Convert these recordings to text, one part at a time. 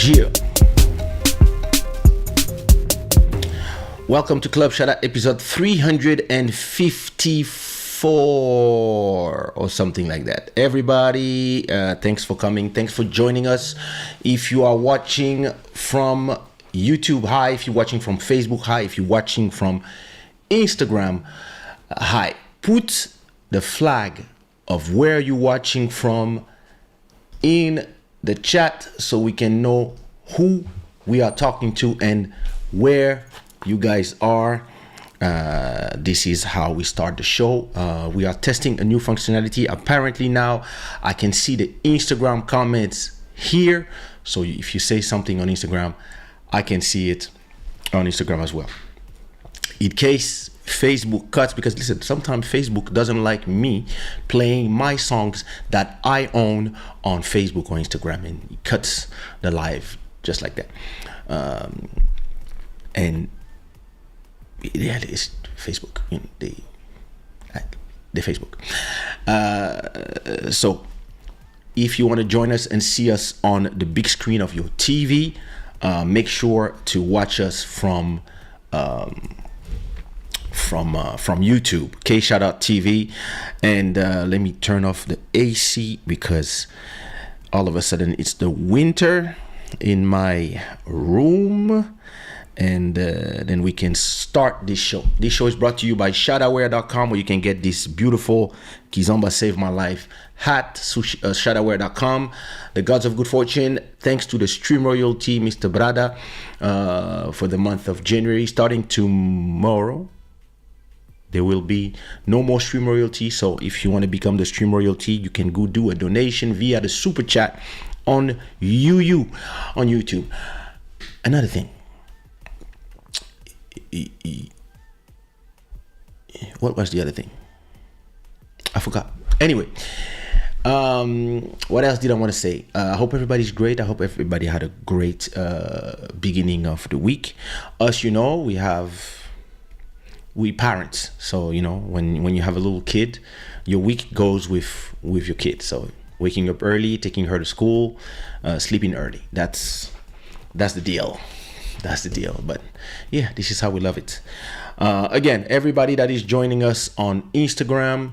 Yeah. Welcome to Club Shada episode 354 or something like that. Everybody, thanks for coming. Thanks for joining us. If you are watching from YouTube, hi. If you're watching from Facebook, hi. If you're watching from Instagram, hi. Put the flag of where you're watching from in the chat so we can know who we are talking to and where you guys are. This is how we start the show. We are testing a new functionality. Apparently now I can see the Instagram comments here. So if you say something on Instagram, I can see it on Instagram as well. In case Facebook cuts, because listen, sometimes Facebook doesn't like me playing my songs that I own on Facebook or Instagram, and it cuts the live just like that. And yeah, it's Facebook, you know, the Facebook. So if you want to join us and see us on the big screen of your TV, make sure to watch us from YouTube, Kaysha.tv. And let me turn off the AC because all of a sudden it's the winter in my room and then we can start this show. This show is brought to you by shadaware.com, where you can get this beautiful Kizomba Save My Life hat. Shadaware.com. The Gods of Good Fortune, thanks to the stream royalty, Mr. Brada, for the month of January. Starting tomorrow, there will be no more stream royalty. So if you want to become the stream royalty, you can go do a donation via the super chat on YouTube. Another thing. What was the other thing? I forgot. Anyway, what else did I want to say? I hope everybody's great. I hope everybody had a great beginning of the week. Us, we parents, so when you have a little kid, your week goes with your kid. So waking up early, taking her to school, sleeping early. That's the deal. That's the deal. But yeah, this is how we love it. Again, everybody that is joining us on Instagram,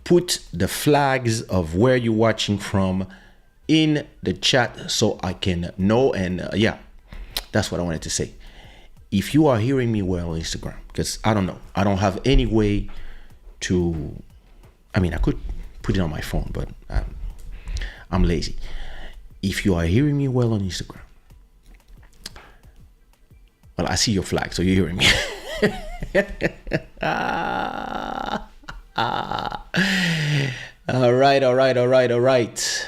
put the flags of where you're watching from in the chat so I can know. And yeah, that's what I wanted to say. If you are hearing me well on Instagram, because I don't know, I don't have any way to, I could put it on my phone, but I'm lazy. If you are hearing me well on Instagram, well, I see your flag, so you're hearing me. All right.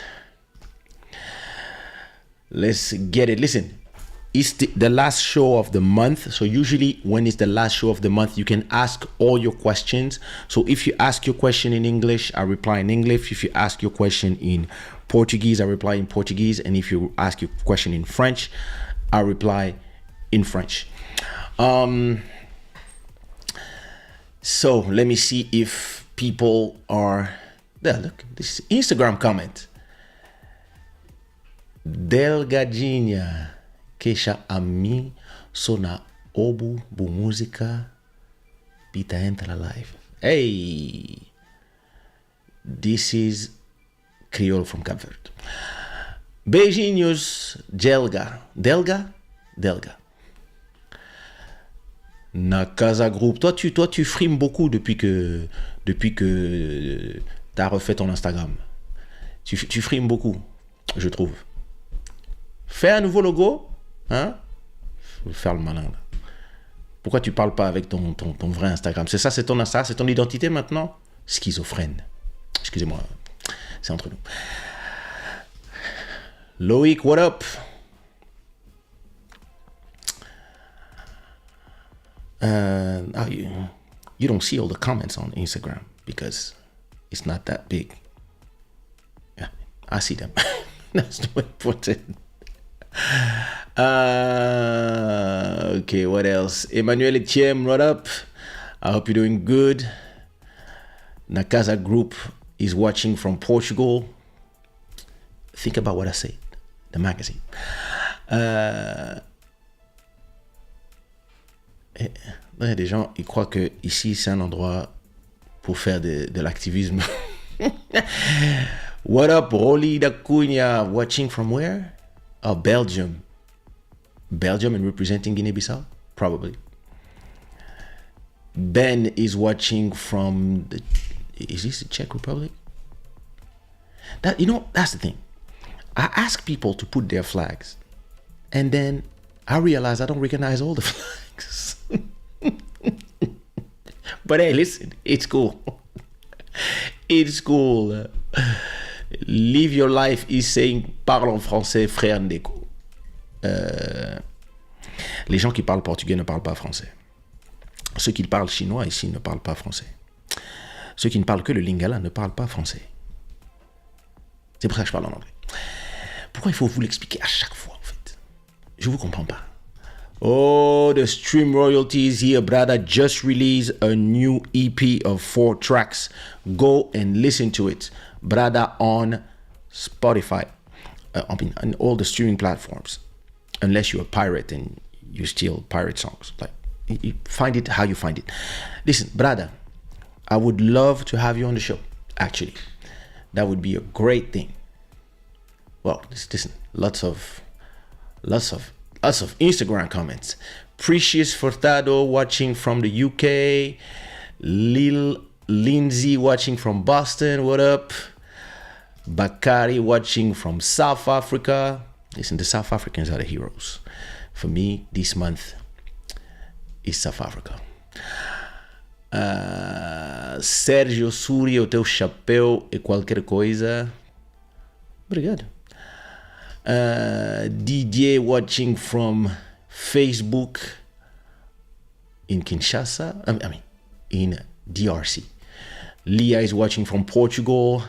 Let's get it. Listen, it's the last show of the month. So usually when it's the last show of the month, you can ask all your questions. So if you ask your question in English, I reply in English. If you ask your question in Portuguese, I reply in Portuguese. And if you ask your question in French, I reply in French. So let me see if people are there. Look, this Instagram comment. Delgadinha Kaysha ami sona obu bu música pita entra live. Hey, this is Creole from Cape Verde. Beijinhos, Delga. Na Casa Group. Toi, tu frimes beaucoup depuis que t'as refait ton Instagram. Tu frimes beaucoup, je trouve. Fais un nouveau logo, hein? Faut faire le malin là. Pourquoi tu parles pas avec ton vrai Instagram? C'est ça, c'est ton identité maintenant? Schizophrène. Excusez-moi, c'est entre nous. Loïc, what up? You don't see all the comments on Instagram because it's not that big. Yeah, I see them. That's the way to put it. Okay, what else? Emmanuel Etienne, what up? I hope you're doing good. Nakaza Group is watching from Portugal. Think about what I said. The magazine. Il y a des gens, ils croient que ici c'est un endroit pour faire de l'activisme. What up, Rolly Dacunia? Watching from where? Oh, Belgium. Belgium and representing Guinea-Bissau? Probably. Ben is watching from is this the Czech Republic? That's the thing. I ask people to put their flags, and then I realize I don't recognize all the flags. But hey, listen, it's cool. It's cool. Live your life is saying parle en français, frère Ndeko. Les gens qui parlent portugais ne parlent pas français. Ceux qui parlent chinois ici ne parlent pas français. Ceux qui ne parlent que le lingala ne parlent pas français. C'est pour ça que je parle en anglais. Pourquoi il faut vous l'expliquer à chaque fois, en fait? Je vous comprends pas. Oh, the stream royalties here, brother. Just released a new EP of 4 tracks. Go and listen to it, brother, on Spotify, on all the streaming platforms. Unless you're a pirate and you steal pirate songs, like you find it how you find it. Listen, brother, I would love to have you on the show. Actually, that would be a great thing. Well, listen, lots of Lots of Instagram comments. Precious Furtado watching from the UK. Lil Lindsay watching from Boston. What up? Bakari watching from South Africa. Listen, the South Africans are the heroes. For me, this month is South Africa. Sérgio Suri, o teu chapéu e qualquer coisa. Obrigado. DJ watching from Facebook in Kinshasa. I mean, in DRC. Leah is watching from Portugal.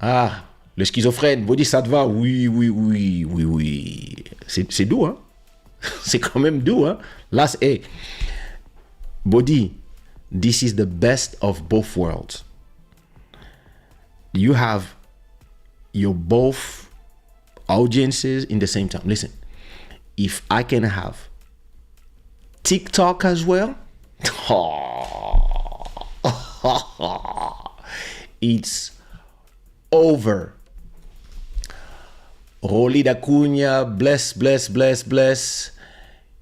Ah, le schizophrène. Body, ça te va? Oui. C'est doux, hein? C'est quand même doux, hein? Là, c'est... Body, this is the best of both worlds. You have your both audiences in the same time. Listen, if I can have TikTok as well, it's over. Rolly Cunha, bless.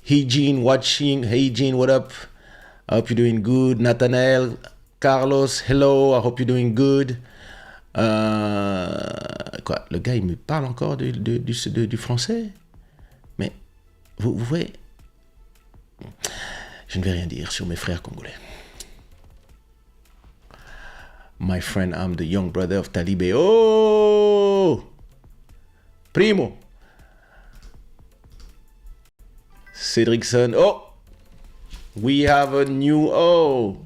Hey Jean watching. Hey Jean, what up? I hope you're doing good. Nathanael, Carlos, hello. I hope you're doing good. Quoi, le gars, il me parle encore du français? Mais, vous voyez, je ne vais rien dire sur mes frères congolais. My friend, I'm the young brother of Talibé. Oh! Primo! Cedricson. Oh! We have a new... Oh!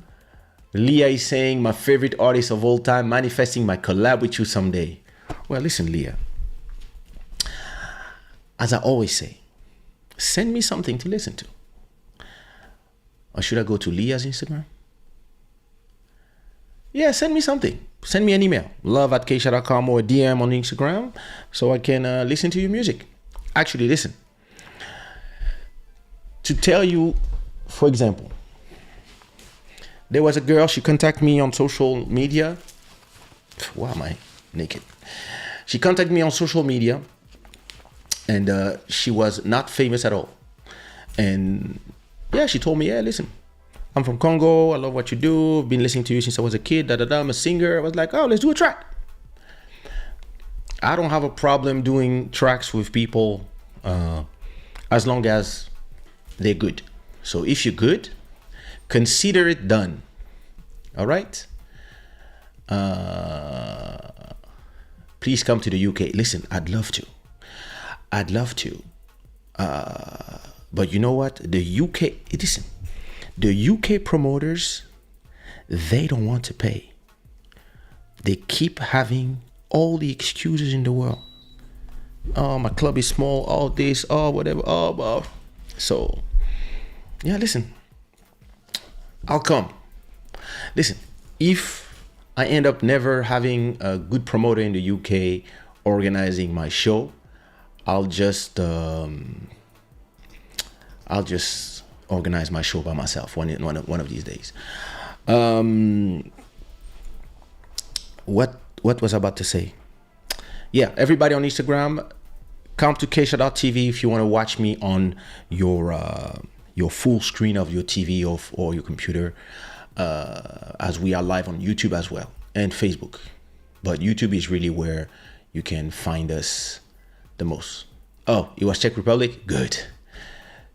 Leah is saying, my favorite artist of all time, manifesting my collab with you someday. Well, listen, Leah. As I always say, send me something to listen to. Or should I go to Leah's Instagram? Yeah, send me something. Send me an email. love@kaysha.com or a DM on Instagram so I can listen to your music. Actually, listen. To tell you, for example, there was a girl, she contacted me on social media. Why am I naked? She contacted me on social media and she was not famous at all. And yeah, she told me, yeah, listen, I'm from Congo. I love what you do. I've been listening to you since I was a kid. I'm a singer. I was like, oh, let's do a track. I don't have a problem doing tracks with people as long as they're good. So if you're good, consider it done. All right? Please come to the UK. Listen, I'd love to. But you know what? The UK promoters, they don't want to pay. They keep having all the excuses in the world. Oh, my club is small. All this, oh, whatever. Oh. So, yeah, listen. I'll come. Listen, if I end up never having a good promoter in the UK organizing my show, I'll just organize my show by myself one of these days. What was I about to say? Yeah, everybody on Instagram, come to Kaysha.tv if you want to watch me on your full screen of your TV or your computer, as we are live on YouTube as well and Facebook. But YouTube is really where you can find us the most. Oh, it was Czech Republic? Good.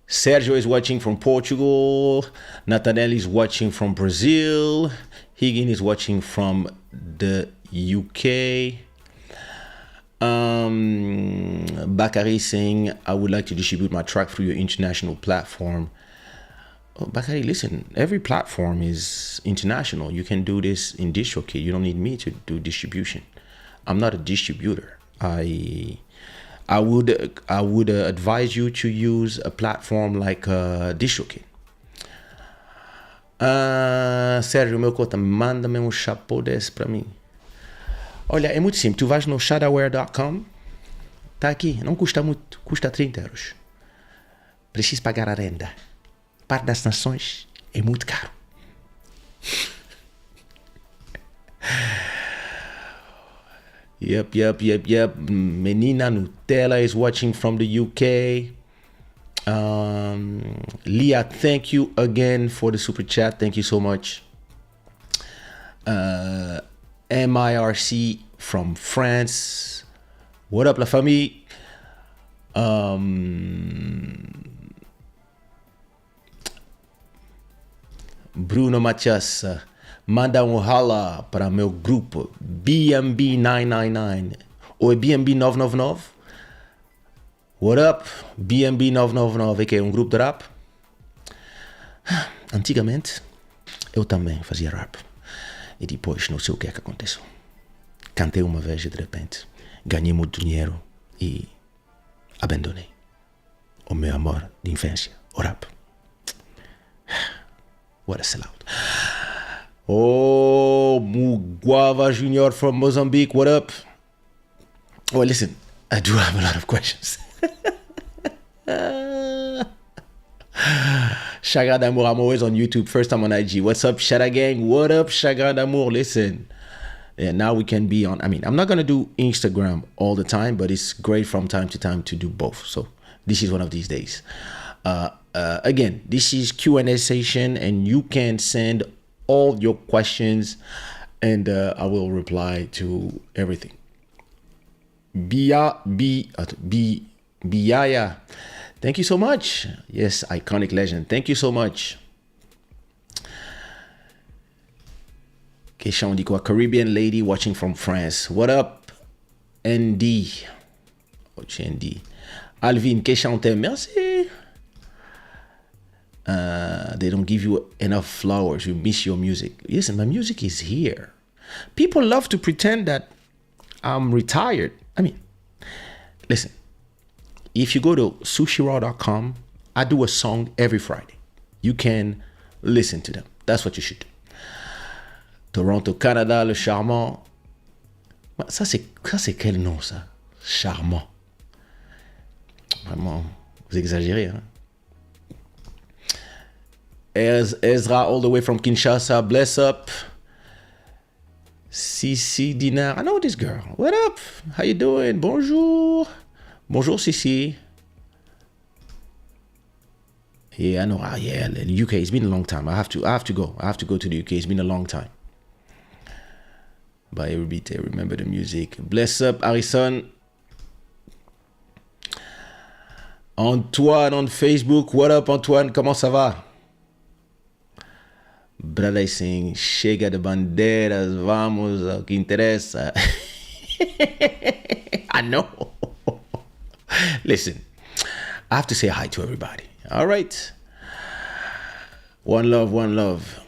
Sergio is watching from Portugal. Nathaniel is watching from Brazil. Higgin is watching from the UK. Bakari saying, I would like to distribute my track through your international platform. Oh, Bakari, listen, every platform is international. You can do this in DistroKid. You don't need me to do distribution. I'm not a distributor. I would advise you to use a platform like DistroKid. Sérgio, meu cota, manda-me chapéu desse para mim. Olha, é muito simples. Tu vais no shadaware.com. Tá aqui. Não custa muito. Custa 30 euros. Preciso pagar a renda. Parte das nações é muito caro. Yep. Menina Nutella is watching from the UK. Leah, thank you again for the super chat. Thank you so much. MIRC from France. What up, la famille? Bruno Matias. Manda um rala para meu grupo BNB 999 ou BNB 999. What up? BNB 999, que é um grupo de rap. Antigamente, eu também fazia rap. E depois, não sei o que é que aconteceu. Cantei uma vez e de repente, ganhei muito dinheiro e abandonei o meu amor de infância, o rap. What a sellout. Oh, Muguava Junior from Mozambique, what up? Well, listen, I do have a lot of questions. Chagra d'Amour, I'm always on YouTube, first time on IG. What's up, Shada gang? What up, Chagra d'Amour? Listen, now we can be on, I'm not going to do Instagram all the time, but it's great from time to time to do both. So this is one of these days. Again, this is Q&A session, and you can send all your questions, and I will reply to everything. Biaya, thank you so much. Yes, iconic legend. Thank you so much. Kaysha, on dit quoi? Caribbean lady watching from France. What up, ND? Oh, ND. Alvin, Kaysha, on t'aime. Merci. They don't give you enough flowers. You miss your music. Listen, my music is here. People love to pretend that I'm retired. Listen, if you go to sushiraw.com, I do a song every Friday. You can listen to them. That's what you should do. Toronto, Canada, le Charmant. Ça, c'est quel nom, ça? Charmant. Vraiment, vous exagérez, hein? Ezra, all the way from Kinshasa. Bless up. Cici Dinar. I know this girl. What up? How you doing? Bonjour. Bonjour, Cici. Yeah, I know. Yeah, the UK. It's been a long time. I have to go. I have to go to the UK. It's been a long time. By every beat, I remember the music. Bless up, Harrison. Antoine on Facebook. What up, Antoine? Comment ça va? Brother saying, chega de bandeiras, vamos ao que interessa. I know. Listen, I have to say hi to everybody. All right. One love.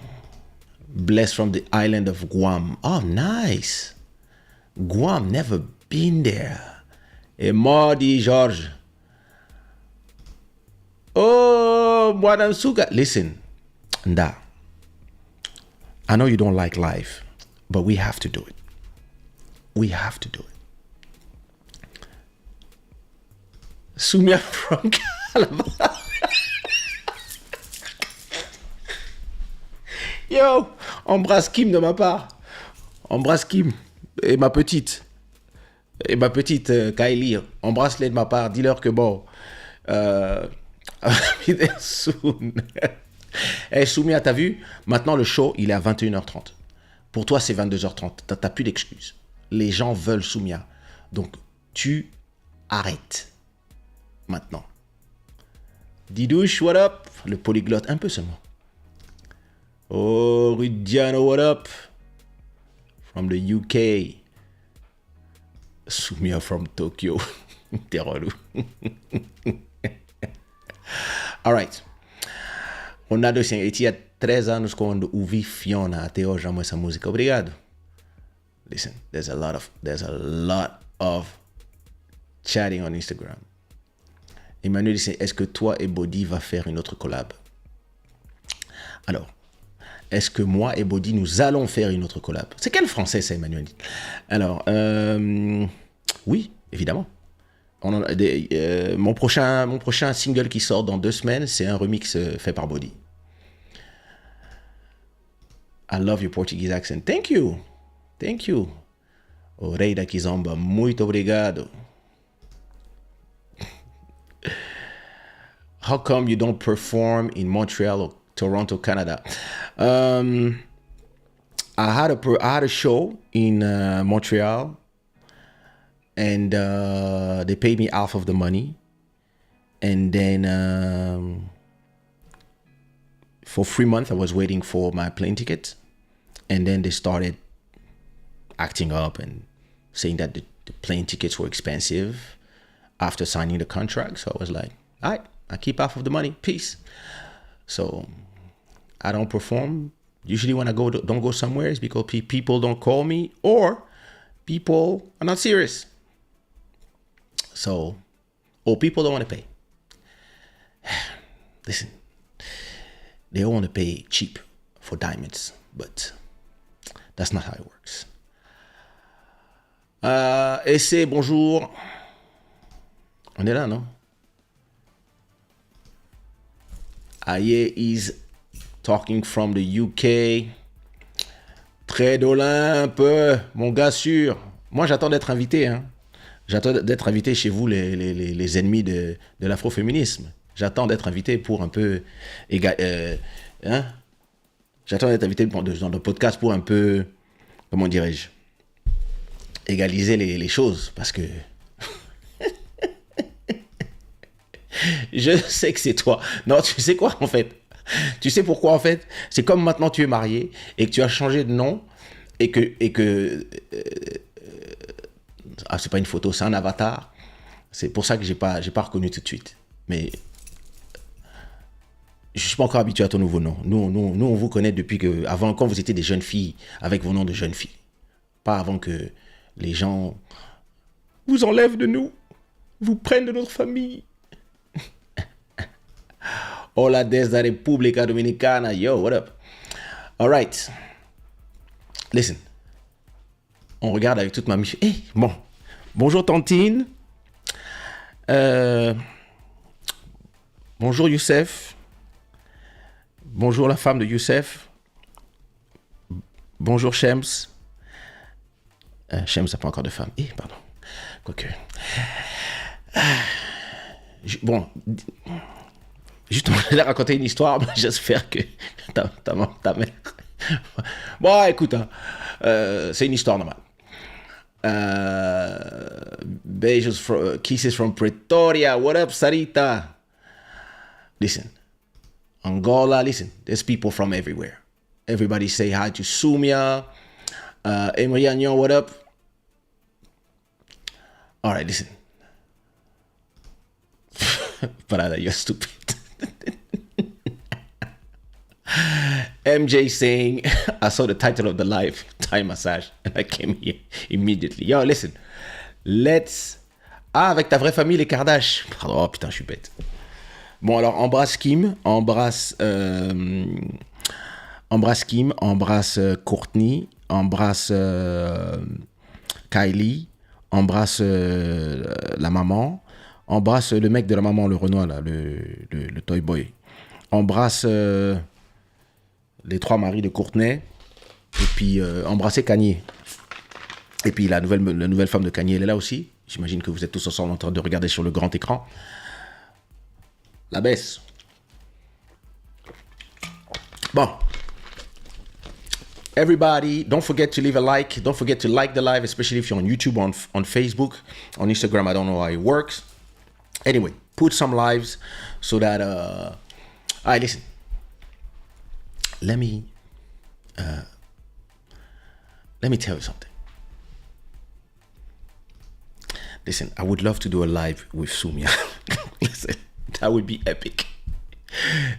Blessed from the island of Guam. Oh, nice. Guam, never been there. Et Mardi George. Oh, Madame Suga. Listen, Nda. I know you don't like life, but we have to do it. We have to do it. Soumia from Calabar. Yo, embrasse Kim de ma part. Embrasse Kim et ma petite. Kylie. Embrasse-les de ma part. Dis-leur que bon. Soon. Hey, Soumia, t'as vu? Maintenant, le show, il est à 21h30. Pour toi, c'est 22h30. T'as plus d'excuses. Les gens veulent Soumia. Donc, tu arrêtes. Maintenant. Didouche, what up? Le polyglotte, un peu seulement. Oh, Rudiano, what up? From the UK. Soumia from Tokyo. T'es relou. All right. Ronaldo, eu tinha 3 anos quando ouvi Fiona. Até hoje amo essa música. Obrigado. Listen, there's a lot of chatting on Instagram. Emmanuel dit, est-ce que toi et Body va faire une autre collab? Alors, est-ce que moi et Body, nous allons faire une autre collab? C'est quel français, ça, Emmanuel? Alors, oui, évidemment. Mon prochain single qui sort dans 2 semaines, c'est un remix fait par Body. I love your Portuguese accent. Thank you. O rei da Kizomba, muito obrigado. How come you don't perform in Montreal or Toronto, Canada? I had a show in Montreal, and they paid me half of the money, and then for 3 months I was waiting for my plane ticket, and then they started acting up and saying that the plane tickets were expensive after signing the contract. So I was like, all right, I keep half of the money, peace. So I don't perform. Usually when I don't go somewhere, it's because people don't call me or people are not serious. So, or people don't want to pay. Listen, they all want to pay cheap for diamonds, but that's not how it works. Essay, bonjour. On est là, non? Aye is talking from the UK. Très dolin un peu, mon gars sûr. Moi, j'attends d'être invité. Hein. J'attends d'être invité chez vous, les ennemis de l'afroféminisme. J'attends d'être invité pour un peu... hein? J'attends d'être invité dans le podcast pour un peu... Comment dirais-je? Égaliser les choses. Parce que... Je sais que c'est toi. Non, tu sais quoi en fait? Tu sais pourquoi en fait? C'est comme maintenant tu es marié et que tu as changé de nom et que ah, c'est pas une photo, c'est un avatar. C'est pour ça que j'ai pas reconnu tout de suite. Mais je suis pas encore habitué à ton nouveau nom. Nous on vous connaît depuis avant, quand vous étiez des jeunes filles avec vos noms de jeunes filles. Pas avant que les gens vous enlèvent de nous, vous prennent de notre famille. Hola desde República Dominicana. Yo, what up? All right. Listen. On regarde avec toute ma mission. Hey, bon. Bonjour Tantine. Bonjour Youssef. Bonjour la femme de Youssef. Bonjour Shems. Shems n'a pas encore de femme. Pardon. Quoique. Bon. Juste, on va raconter une histoire, mais j'espère que ta mère... Bon, écoute, hein, c'est une histoire normale. Beijos, kisses from Pretoria. What up, Sarita? Listen, Angola, listen, there's people from everywhere. Everybody say hi to Sumia. Emiliano, what up? All right, listen. Parada, you're stupid. MJ saying, I saw the title of the live, Thai massage, and I came here immediately. Yo, listen, let's... Ah, avec ta vraie famille, les Kardashians. Pardon, oh putain, je suis bête. Bon, alors, embrasse Kim, embrasse Kim, embrasse Courtney, embrasse Kylie, embrasse la maman, embrasse le mec de la maman, le Renoir, là, le Toy Boy. Embrasse les 3 maris de Courtney. Et puis embrasser Kanye. Et puis la nouvelle femme de Kanye, elle est là aussi. J'imagine que vous êtes tous ensemble en train de regarder sur le grand écran. La baisse. Bon. Everybody, don't forget to leave a like. Don't forget to like the live, especially if you're on YouTube, on Facebook, on Instagram. I don't know how it works. Anyway, put some lives so that... all right, listen. Let me tell you something. Listen, I would love to do a live with Sumia. Listen, that would be epic.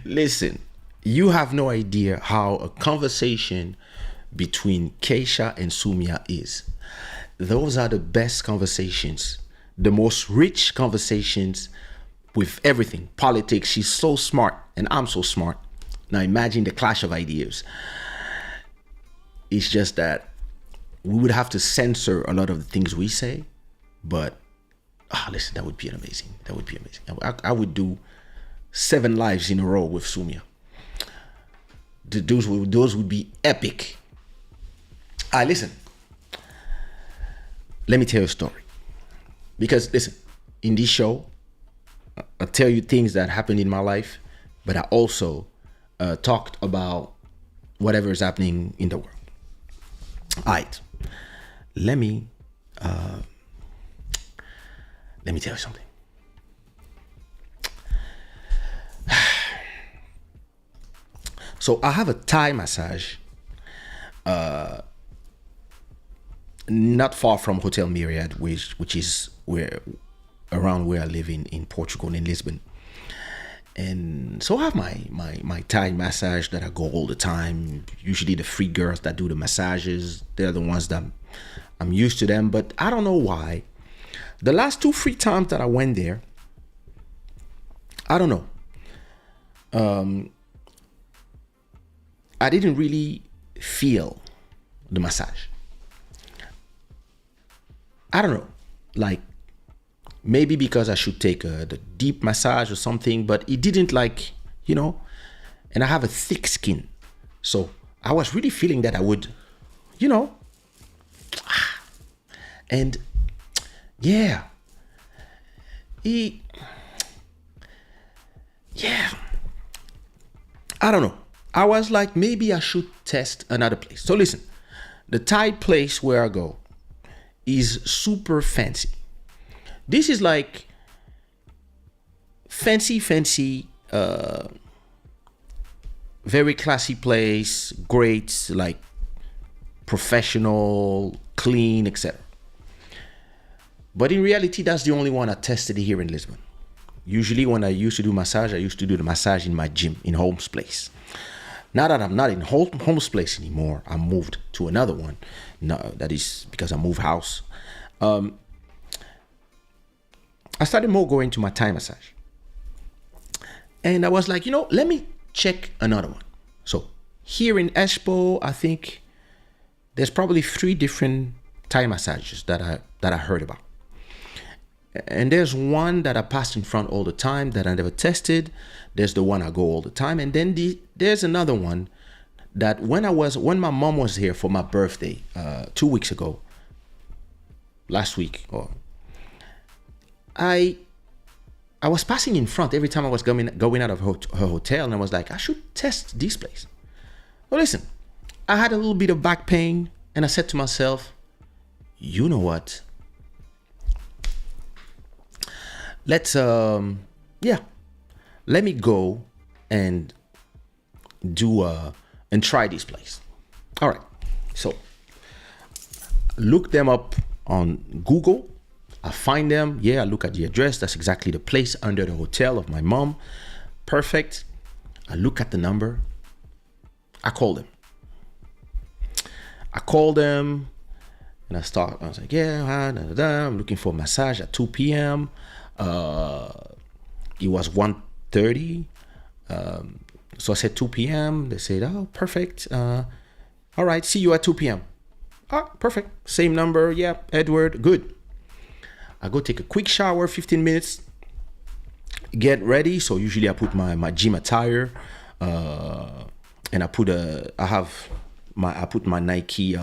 Listen, you have no idea how a conversation between Kaysha and Sumia is. Those are the best conversations, the most rich conversations with everything. Politics, she's so smart and I'm so smart. Now imagine the clash of ideas. It's just that we would have to censor a lot of the things we say, but listen, that would be amazing. That would be amazing. I would do 7 lives in a row with Sumia. Those would be epic. Listen. let me tell you a story. Because listen, in this show, I tell you things that happened in my life, but I also talked about whatever is happening in the world. All right, let me tell you something. So I have a Thai massage, not far from Hotel Myriad, which is around where I live in Portugal, in Lisbon. And so I have my Thai massage that I go all the time. Usually the free girls that do the massages, they're the ones that I'm used to them. But I don't know why. The last 2 free times that I went there, I don't know. I didn't really feel the massage. I don't know. Like, maybe because I should take the deep massage or something, but it didn't and I have a thick skin. So I was really feeling that I would, and yeah, I don't know. I was like, maybe I should test another place. So listen, the Thai place where I go is super fancy. This is like fancy, very classy place, great, like professional, clean, etc. But in reality, that's the only one I tested here in Lisbon. Usually when I used to do massage, I used to do the massage in my gym, in Holmes Place. Now that I'm not in Holmes Place anymore, I moved to another one. No, that is because I moved house. I started more going to my Thai massage. And I was like, let me check another one. So here in Espoo, I think there's probably 3 different Thai massages that I heard about. And there's one that I passed in front all the time that I never tested. There's the one I go all the time. And then there's another one that when my mom was here for my birthday 2 weeks ago, last week, I was passing in front every time I was going out of her hotel, and I was like, I should test this place. Well, listen, I had a little bit of back pain, and I said to myself, you know what? Let me go and and try this place. All right, so look them up on Google. I find them. I look at the address. That's exactly the place under the hotel of my mom. Perfect. I look at the number. I call them. And I was like, I'm looking for a massage at 2 p.m. It was 1:30. So I said 2 p.m. They said, oh, perfect. All right, see you at 2 p.m. Ah, perfect. Same number. Yeah, Edward. Good. I go take a quick shower, 15 minutes. Get ready. So usually I put my gym attire, and I put my Nike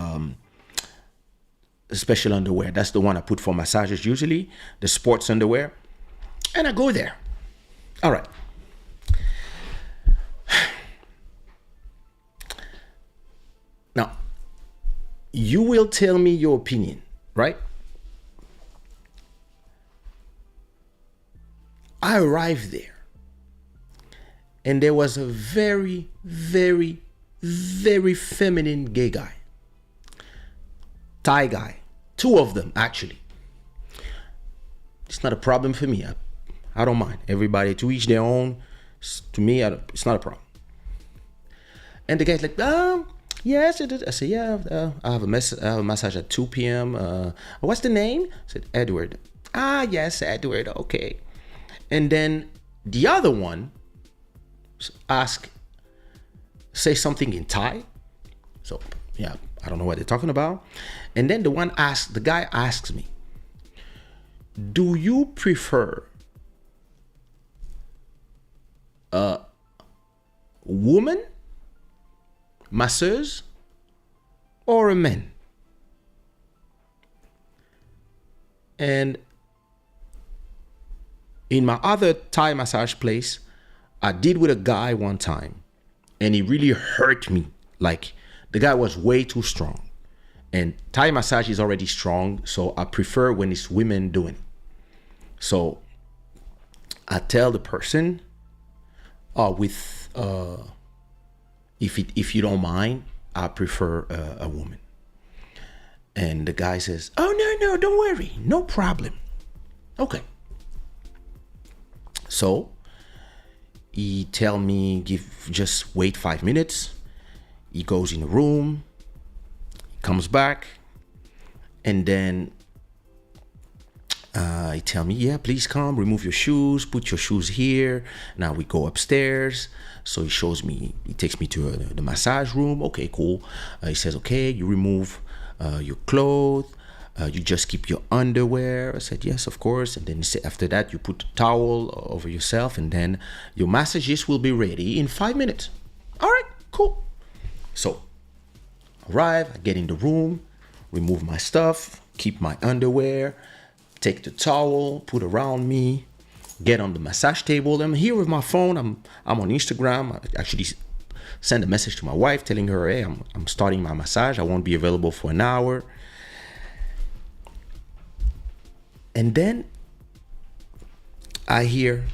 special underwear. That's the one I put for massages usually, the sports underwear. And I go there. All right. Now, you will tell me your opinion, right? I arrived there, and there was a very, very, very feminine gay guy. Thai guy. 2 of them, actually. It's not a problem for me. I don't mind. Everybody to each their own. To me, it's not a problem. And the guy's like, yes, it is. I said, yeah, I have a massage at 2 p.m. What's the name? I said, Edward. Ah, yes, Edward. Okay. And then the other one say something in Thai. So, yeah, I don't know what they're talking about. And then the guy asks me, do you prefer a woman masseuse or a man? And in my other Thai massage place, I did with a guy one time, and he really hurt me. Like, the guy was way too strong. And Thai massage is already strong, so I prefer when it's women doing it. So I tell the person, if you don't mind, I prefer a woman. And the guy says, "Oh, no, don't worry, no problem." Okay. So he tell me, just wait 5 minutes. He goes in the room, he comes back, and then he tell me, "Yeah, please come, remove your shoes, put your shoes here." Now we go upstairs. So he shows me, he takes me to the massage room. Okay, cool. He says, "Okay, you remove your clothes. You just keep your underwear." I said, "Yes, of course." And then he said, after that, you put a towel over yourself, and then your massagist will be ready in 5 minutes. All right, cool. So arrive, I get in the room, remove my stuff, keep my underwear, take the towel, put around me, get on the massage table. I'm here with my phone. I'm on Instagram. I actually send a message to my wife telling her, "Hey, I'm starting my massage. I won't be available for an hour." And then I hear,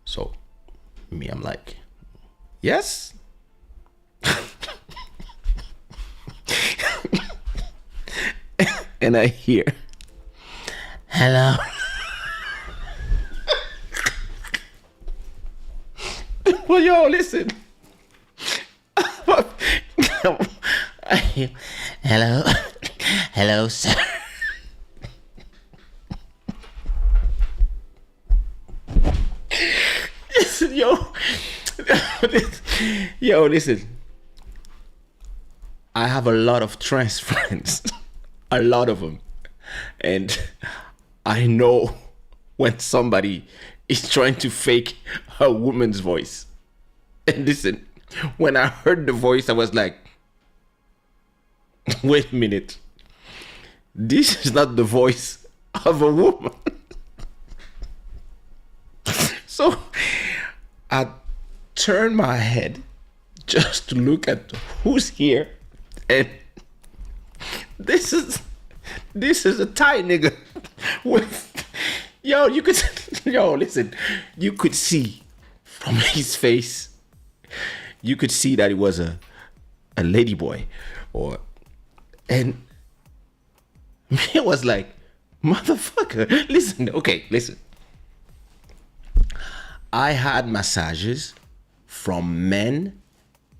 so me, I'm like, "Yes?" And I hear, "Hello." Well, yo, listen. I hear, "Hello, hello, sir." Listen, yo, listen. I have a lot of trans friends, a lot of them, and I know when somebody is trying to fake a woman's voice. And listen, when I heard the voice, I was like, "Wait a minute. This is not the voice of a woman." So I turned my head just to look at who's here. And this is a Thai nigga with, listen, you could see from his face, you could see that he was a lady boy, and me was like, "Motherfucker, listen, okay, listen." I had massages from men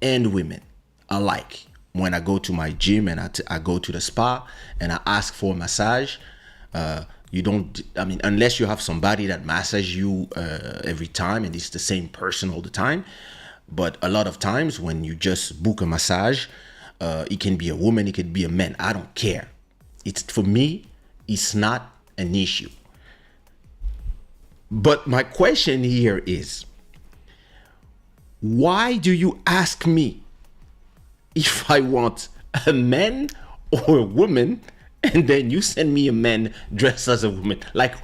and women alike. When I go to my gym and I go to the spa and I ask for a massage, you don't, unless you have somebody that massages you every time and it's the same person all the time. But a lot of times when you just book a massage, it can be a woman, it could be a man. I don't care. For me, it's not an issue. But my question here is, why do you ask me if I want a man or a woman, and then you send me a man dressed as a woman? Like,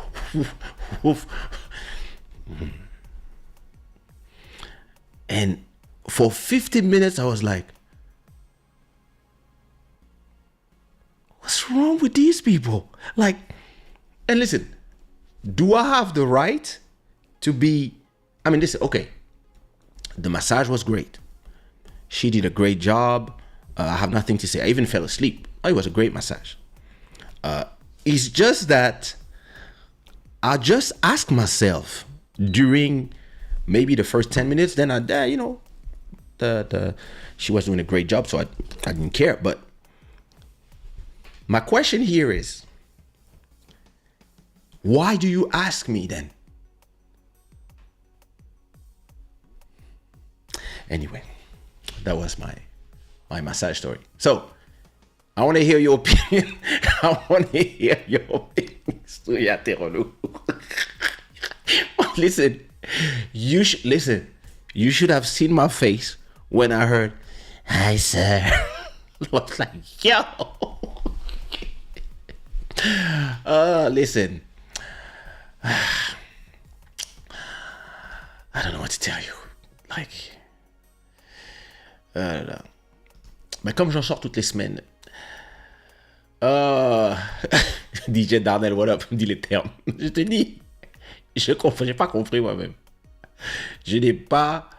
and for 15 minutes, I was like, what's wrong with these people? Like, and listen, do I have the right to be, listen, okay, the massage was great. She did a great job. I have nothing to say. I even fell asleep. It was a great massage. It's just that I just ask myself during maybe the first 10 minutes, then she was doing a great job, so I didn't care. But my question here is, why do you ask me then? Anyway, that was my massage story. So I want to hear your opinion. Listen, you should have seen my face when I heard, "Hi, sir." I was like, yo. Listen, I don't know what to tell you. Like, mais comme j'en sors toutes les semaines, DJ Darnell, what up, dis les termes. Je te dis, j'ai pas compris moi-même. Je n'ai pas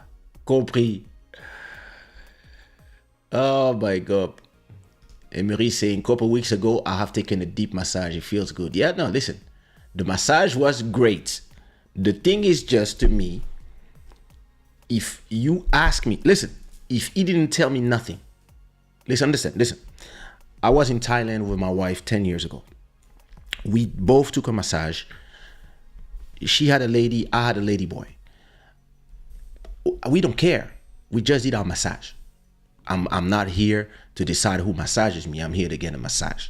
compris. Oh my God. Emery saying, a couple weeks ago, I have taken a deep massage. It feels good. Yeah, no, listen. The massage was great. The thing is just to me, if you ask me, listen, if he didn't tell me nothing, listen, listen. I was in Thailand with my wife 10 years ago. We both took a massage. She had a lady, I had a lady boy. We don't care. We just did our massage. I'm not here to decide who massages me. I'm here to get a massage.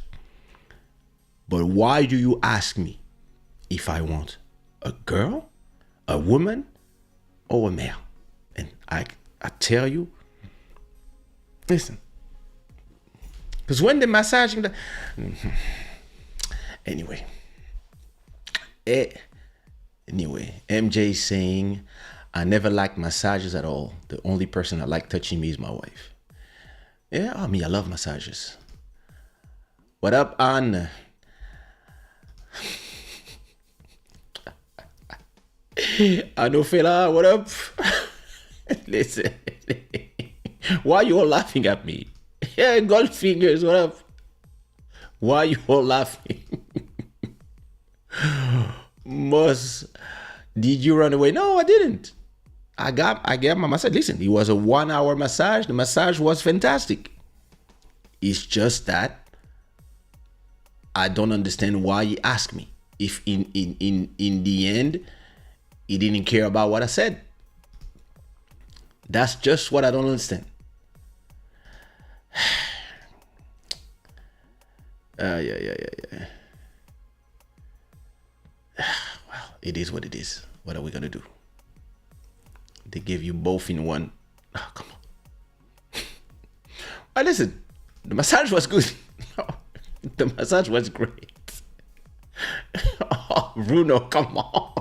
But why do you ask me if I want a girl, a woman, or a male? And I tell you, listen. Because when they're massaging Anyway, MJ is saying, I never liked massages at all. The only person I like touching me is my wife. Yeah, I mean, I love massages. What up, Anne? Anofela, what up? Listen, why you all laughing at me? Yeah, gold fingers, what up? Why you all laughing? Did you run away? No, I didn't. I got my massage. Listen, it was a 1 hour massage. The massage was fantastic. It's just that I don't understand why he asked me. If in the end, he didn't care about what I said. That's just what I don't understand. Yeah. Well, it is what it is. What are we gonna do? They gave you both in one. Oh, come on. Well, listen, the massage was good. The massage was great. Oh, Bruno, come on.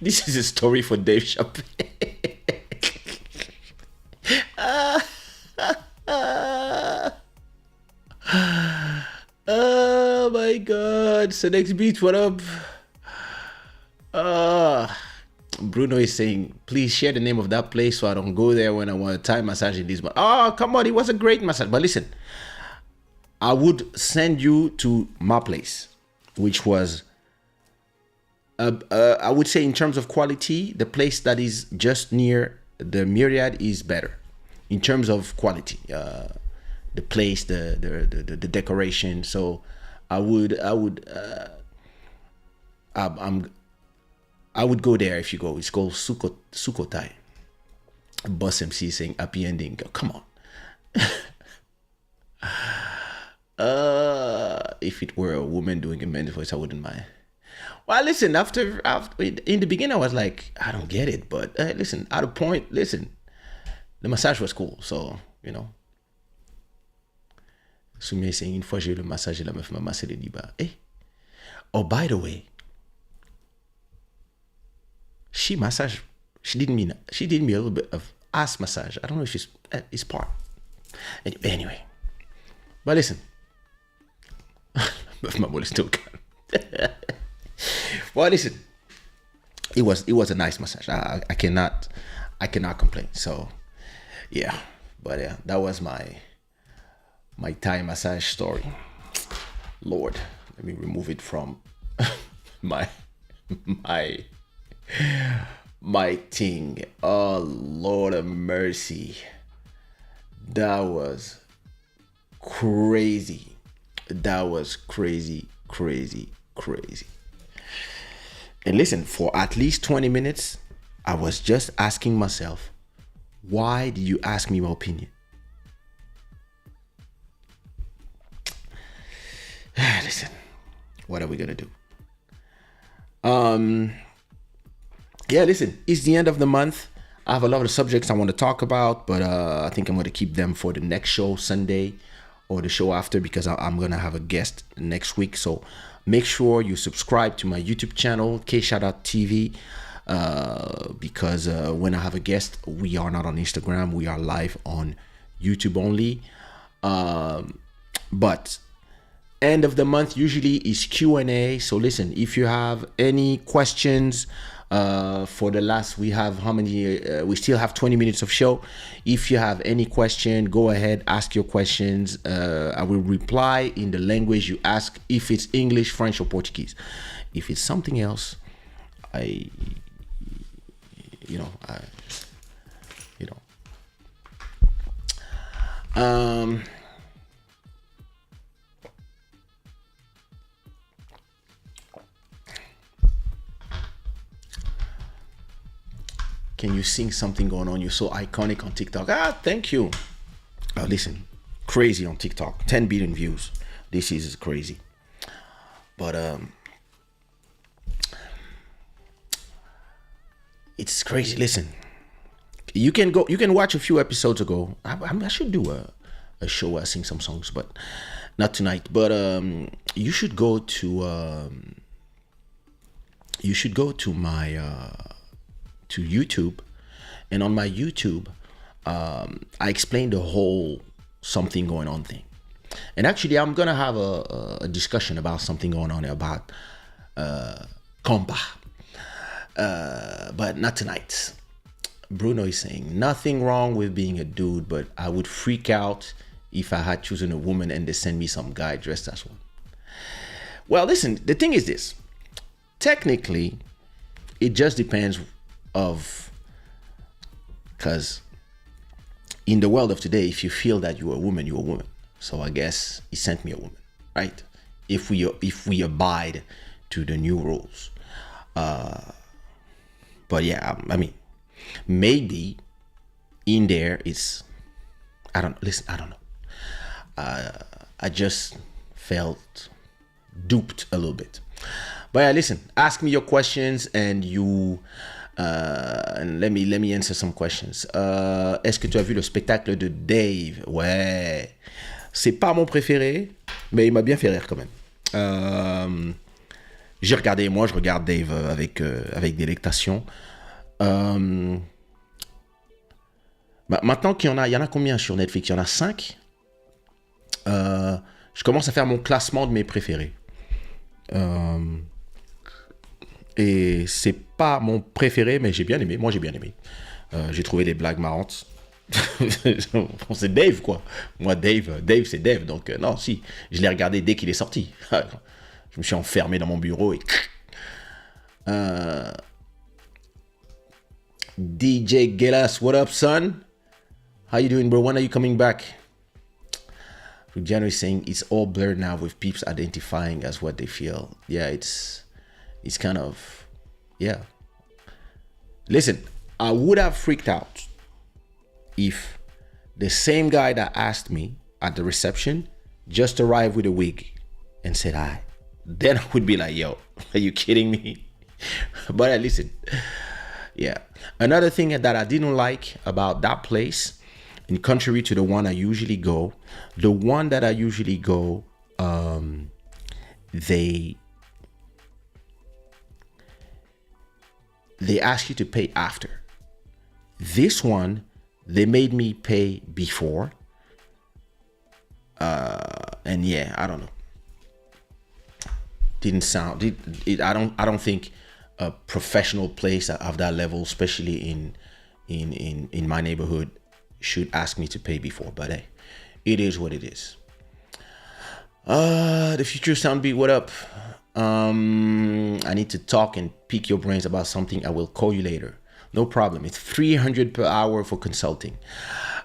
This is a story for Dave Chappelle. Oh my God. So next beat, what up? Bruno is saying, please share the name of that place so I don't go there when I want a Thai massage in this month. Oh, come on. It was a great massage. But listen, I would send you to my place, which was, I would say in terms of quality, the place that is just near the Myriad is better in terms of quality. The place, the decoration. So I would go there if you go. It's called Suko Thai. Boss MC saying happy ending. Come on. If it were a woman doing a man's voice, I wouldn't mind. Well, listen, after in the beginning, I was like, I don't get it. But listen, at a point, listen, the massage was cool. So, you know. Soumia is saying, une fois j'ai eu le massage et la meuf m'a massé les dibas. Hey. Oh, by the way, she did me a little bit of ass massage. I don't know if it's part. Anyway, but listen, my ball is still gone. Well, listen, it was a nice massage. I cannot complain. So yeah, but yeah, that was my Thai massage story. Lord, let me remove it from my thing. Oh, Lord of mercy. That was crazy. That was crazy. And listen, for at least 20 minutes, I was just asking myself, why did you ask me my opinion? Listen, what are we gonna do? Yeah, listen, it's the end of the month. I have a lot of subjects I want to talk about, but I think I'm going to keep them for the next show, Sunday. or the show after, because I'm gonna have a guest next week. So make sure you subscribe to my YouTube channel, Kaysha.tv, because when I have a guest, we are not on Instagram, we are live on YouTube only. But end of the month usually is Q&A. So listen, if you have any questions, for the last, we have how many, we still have 20 minutes of show. If you have any question, go ahead, ask your questions. I will reply in the language you ask, if it's English, French, or Portuguese. If it's something else, I can you sing something going on? You're so iconic on TikTok. Thank you. Listen, crazy on TikTok. 10 billion views. This is crazy. But it's crazy. Listen, you can watch a few episodes ago. I should do a show where I sing some songs, but not tonight. But you should go to my to YouTube, and on my YouTube, I explained the whole something going on thing. And actually, I'm gonna have a discussion about something going on about compa, but not tonight. Bruno is saying nothing wrong with being a dude, but I would freak out if I had chosen a woman and they send me some guy dressed as one. Well, listen, the thing is this. Technically, it just depends of, because in the world of today, if you feel that you're a woman, you're a woman. So I guess he sent me a woman, right? If we abide to the new rules. But yeah, I mean, maybe in there is, I don't know. I just felt duped a little bit. But yeah, listen, ask me your questions and you and let me answer some questions. Est-ce que tu as vu le spectacle de Dave? Ouais, c'est pas mon préféré, mais il m'a bien fait rire quand même. J'ai regardé, moi je regarde Dave avec délectation. Bah, maintenant qu'il y en a combien sur Netflix? Il y en a 5. Je commence à faire mon classement de mes préférés. Et c'est pas mon préféré, mais j'ai bien aimé. Moi, j'ai bien aimé. J'ai trouvé des blagues marrantes. C'est Dave, quoi. Moi, Dave, c'est Dave. Donc, non, si. Je l'ai regardé dès qu'il est sorti. Je me suis enfermé dans mon bureau et... DJ Gelas, what up, son? How you doing, bro? When are you coming back? Luciano is saying it's all blurred now with peeps identifying as what they feel. Yeah, it's kind of, yeah. Listen, I would have freaked out if the same guy that asked me at the reception just arrived with a wig and said hi. Then I would be like, yo, are you kidding me? But listen, yeah. Another thing that I didn't like about that place, and contrary to the one I usually go, the one that I usually go, they ask you to pay after. This one, they made me pay before. And yeah, I don't know. Didn't sound it. I don't think a professional place of that level, especially in my neighborhood, should ask me to pay before. But hey, it is what it is. The future soundbeat, what up? I need to talk and pick your brains about something. I will call you later. No problem. It's 300 per hour for consulting.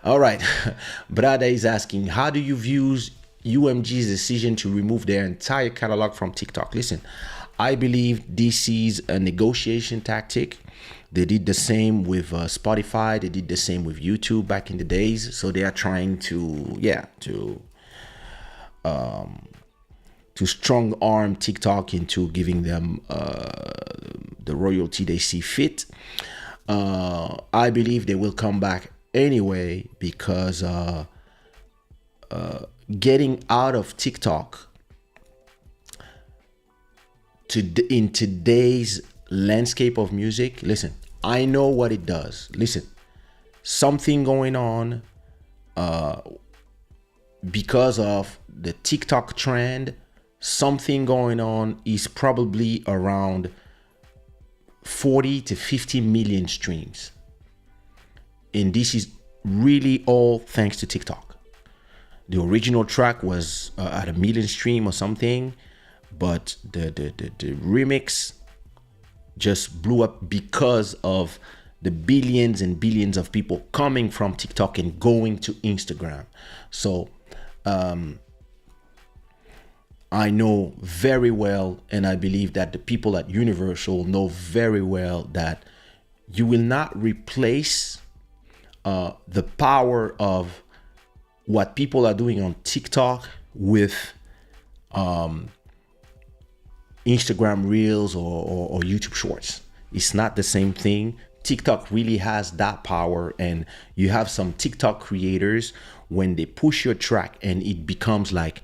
All right. Brada is asking, how do you view UMG's decision to remove their entire catalog from TikTok? Listen, I believe this is a negotiation tactic. They did the same with Spotify. They did the same with YouTube back in the days. So they are trying to strong arm TikTok into giving them the royalty they see fit. I believe they will come back anyway because getting out of TikTok in today's landscape of music, listen, I know what it does. Listen, something going on because of the TikTok trend, something going on is probably around 40 to 50 million streams. And this is really all thanks to TikTok. The original track was at 1 million stream or something, but the remix just blew up because of the billions and billions of people coming from TikTok and going to Instagram. So I know very well, and I believe that the people at Universal know very well, that you will not replace the power of what people are doing on TikTok with Instagram Reels or YouTube Shorts. It's not the same thing. TikTok really has that power, and you have some TikTok creators, when they push your track and it becomes like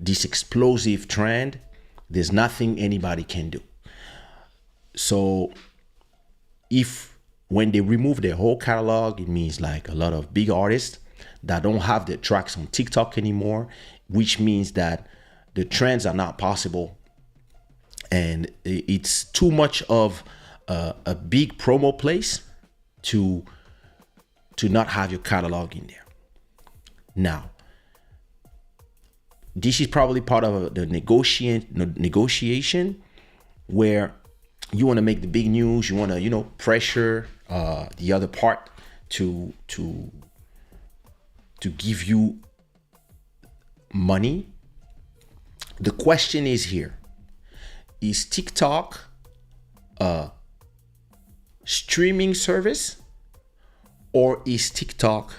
this explosive trend, there's nothing anybody can do. So when they remove their whole catalog, it means like a lot of big artists that don't have their tracks on TikTok anymore, which means that the trends are not possible. And it's too much of a big promo place to not have your catalog in there. Now, this is probably part of the negotiation where you want to make the big news. You want to, pressure the other part to give you money. The question is here: is TikTok a streaming service, or is TikTok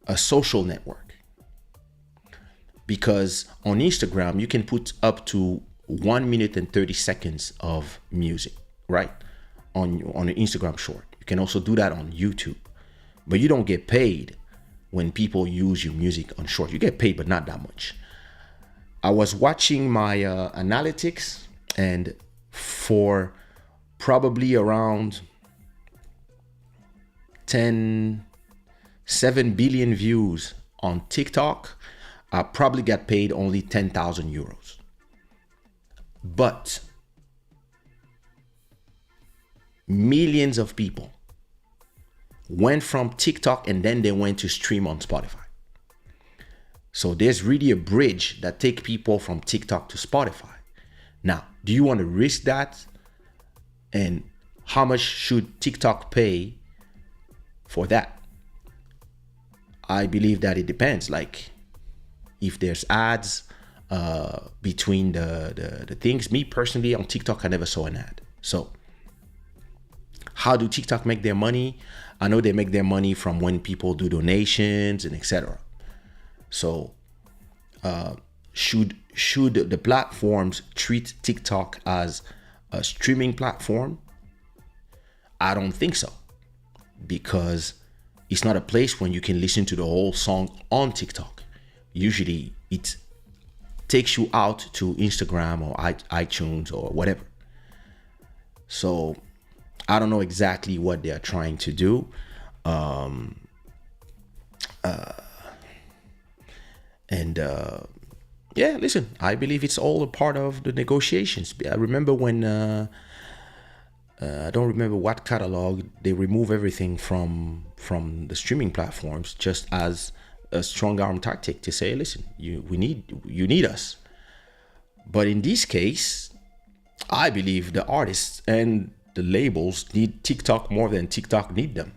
a social network? Because on Instagram, you can put up to 1 minute and 30 seconds of music, right? On an Instagram short. You can also do that on YouTube, but you don't get paid when people use your music on short. You get paid, but not that much. I was watching my analytics, and for probably around 7 billion views on TikTok, I probably got paid only 10,000 euros. But millions of people went from TikTok and then they went to stream on Spotify. So there's really a bridge that take people from TikTok to Spotify. Now, do you want to risk that? And how much should TikTok pay for that? I believe that it depends. Like, if there's ads between the things, me personally on TikTok, I never saw an ad. So how do TikTok make their money? I know they make their money from when people do donations and etc. So should the platforms treat TikTok as a streaming platform? I don't think so, because it's not a place when you can listen to the whole song on TikTok. Usually it takes you out to Instagram or iTunes or whatever. So I don't know exactly what they are trying to do. Yeah, listen, I believe it's all a part of the negotiations. I remember when I don't remember what catalog, they remove everything from the streaming platforms just as a strong arm tactic to say, listen, you need us. But in this case, I believe the artists and the labels need TikTok more than TikTok need them.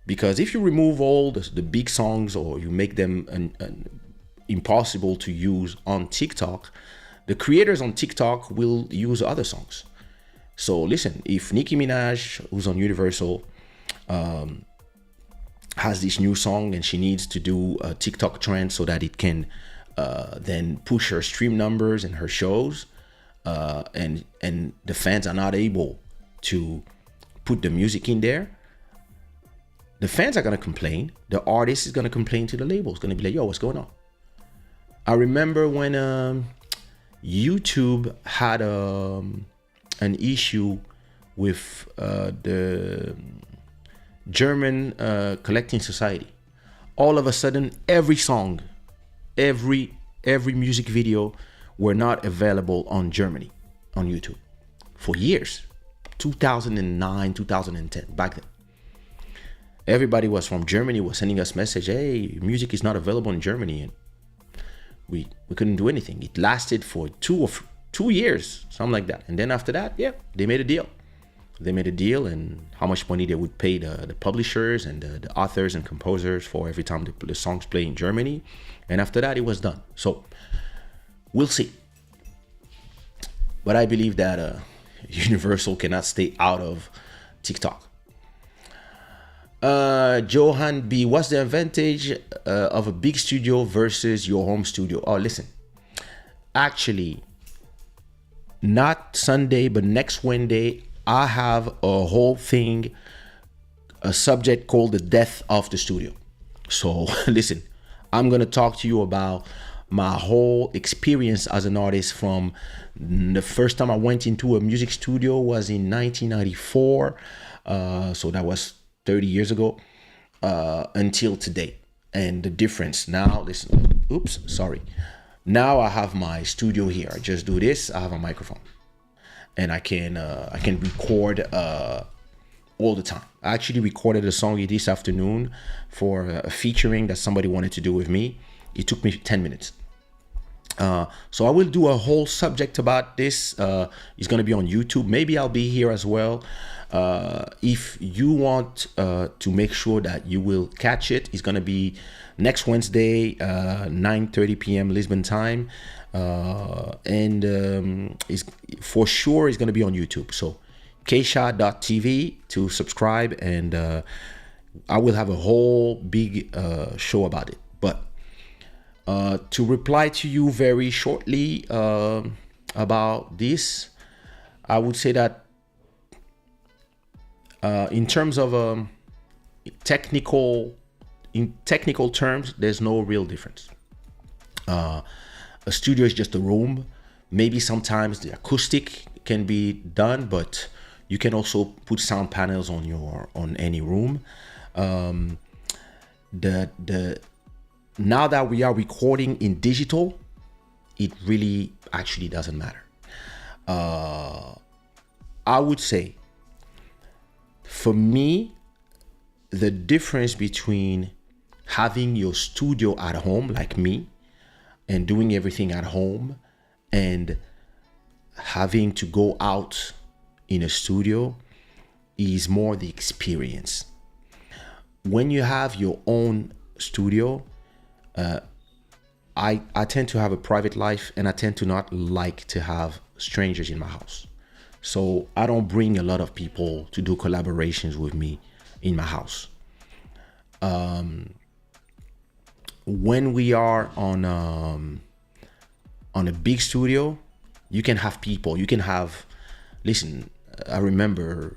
Because if you remove all the big songs, or you make them impossible to use on TikTok, the creators on TikTok will use other songs. So listen, if Nicki Minaj, who's on Universal, has this new song and she needs to do a TikTok trend so that it can then push her stream numbers and her shows, and the fans are not able to put the music in there, The fans are gonna complain. The artist is gonna complain to the label. It's gonna be like, yo, what's going on? I remember when YouTube had an issue with the German collecting society. All of a sudden, every song, every music video were not available on Germany, on YouTube, for years. 2009, 2010, back then. Everybody was from Germany was sending us message, hey, music is not available in Germany. And we couldn't do anything. It lasted for 2 years, something like that. And then after that, yeah, they made a deal. They made a deal and how much money they would pay the publishers and the authors and composers for every time the songs play in Germany. And after that, it was done. So we'll see. But I believe that Universal cannot stay out of TikTok. Johan B, what's the advantage of a big studio versus your home studio? Oh, listen, actually, not Sunday, but next Wednesday, I have a whole thing, a subject called the death of the studio. So listen, I'm going to talk to you about my whole experience as an artist from the first time I went into a music studio was in 1994. So that was 30 years ago until today. And the difference now, listen, oops, sorry. Now I have my studio here. I just do this. I have a microphone. And I can record all the time. I actually recorded a song this afternoon for a featuring that somebody wanted to do with me. It took me 10 minutes. So I will do a whole subject about this. It's going to be on YouTube. Maybe I'll be here as well. If you want to make sure that you will catch it, it's going to be next Wednesday, 9:30 p.m. Lisbon time. And it's for sure it's going to be on YouTube. So Kaysha.tv to subscribe, and I will have a whole big show about it. But to reply to you very shortly about this, I would say that in terms of technical terms, there's no real difference. A studio is just a room. Maybe sometimes the acoustic can be done, but you can also put sound panels on any room. Now that we are recording in digital, it really actually doesn't matter. I would say, for me, the difference between having your studio at home, like me, and doing everything at home, and having to go out in a studio is more the experience. When you have your own studio, I tend to have a private life, and I tend to not like to have strangers in my house. So I don't bring a lot of people to do collaborations with me in my house. When we are on a big studio, you can have people. You can have. Listen, I remember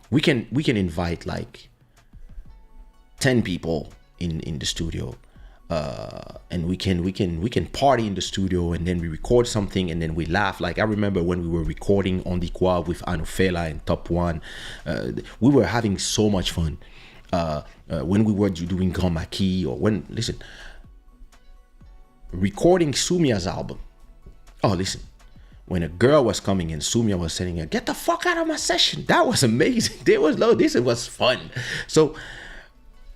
we can invite like 10 people in the studio. And we can party in the studio, and then we record something, and then we laugh. Like I remember when we were recording On the Qua with Anofela and Top One, we were having so much fun. When we were doing Grand Maquis, or recording Sumia's album. Oh, listen, when a girl was coming in, Sumia was saying, "Get the fuck out of my session." That was amazing. This was fun. So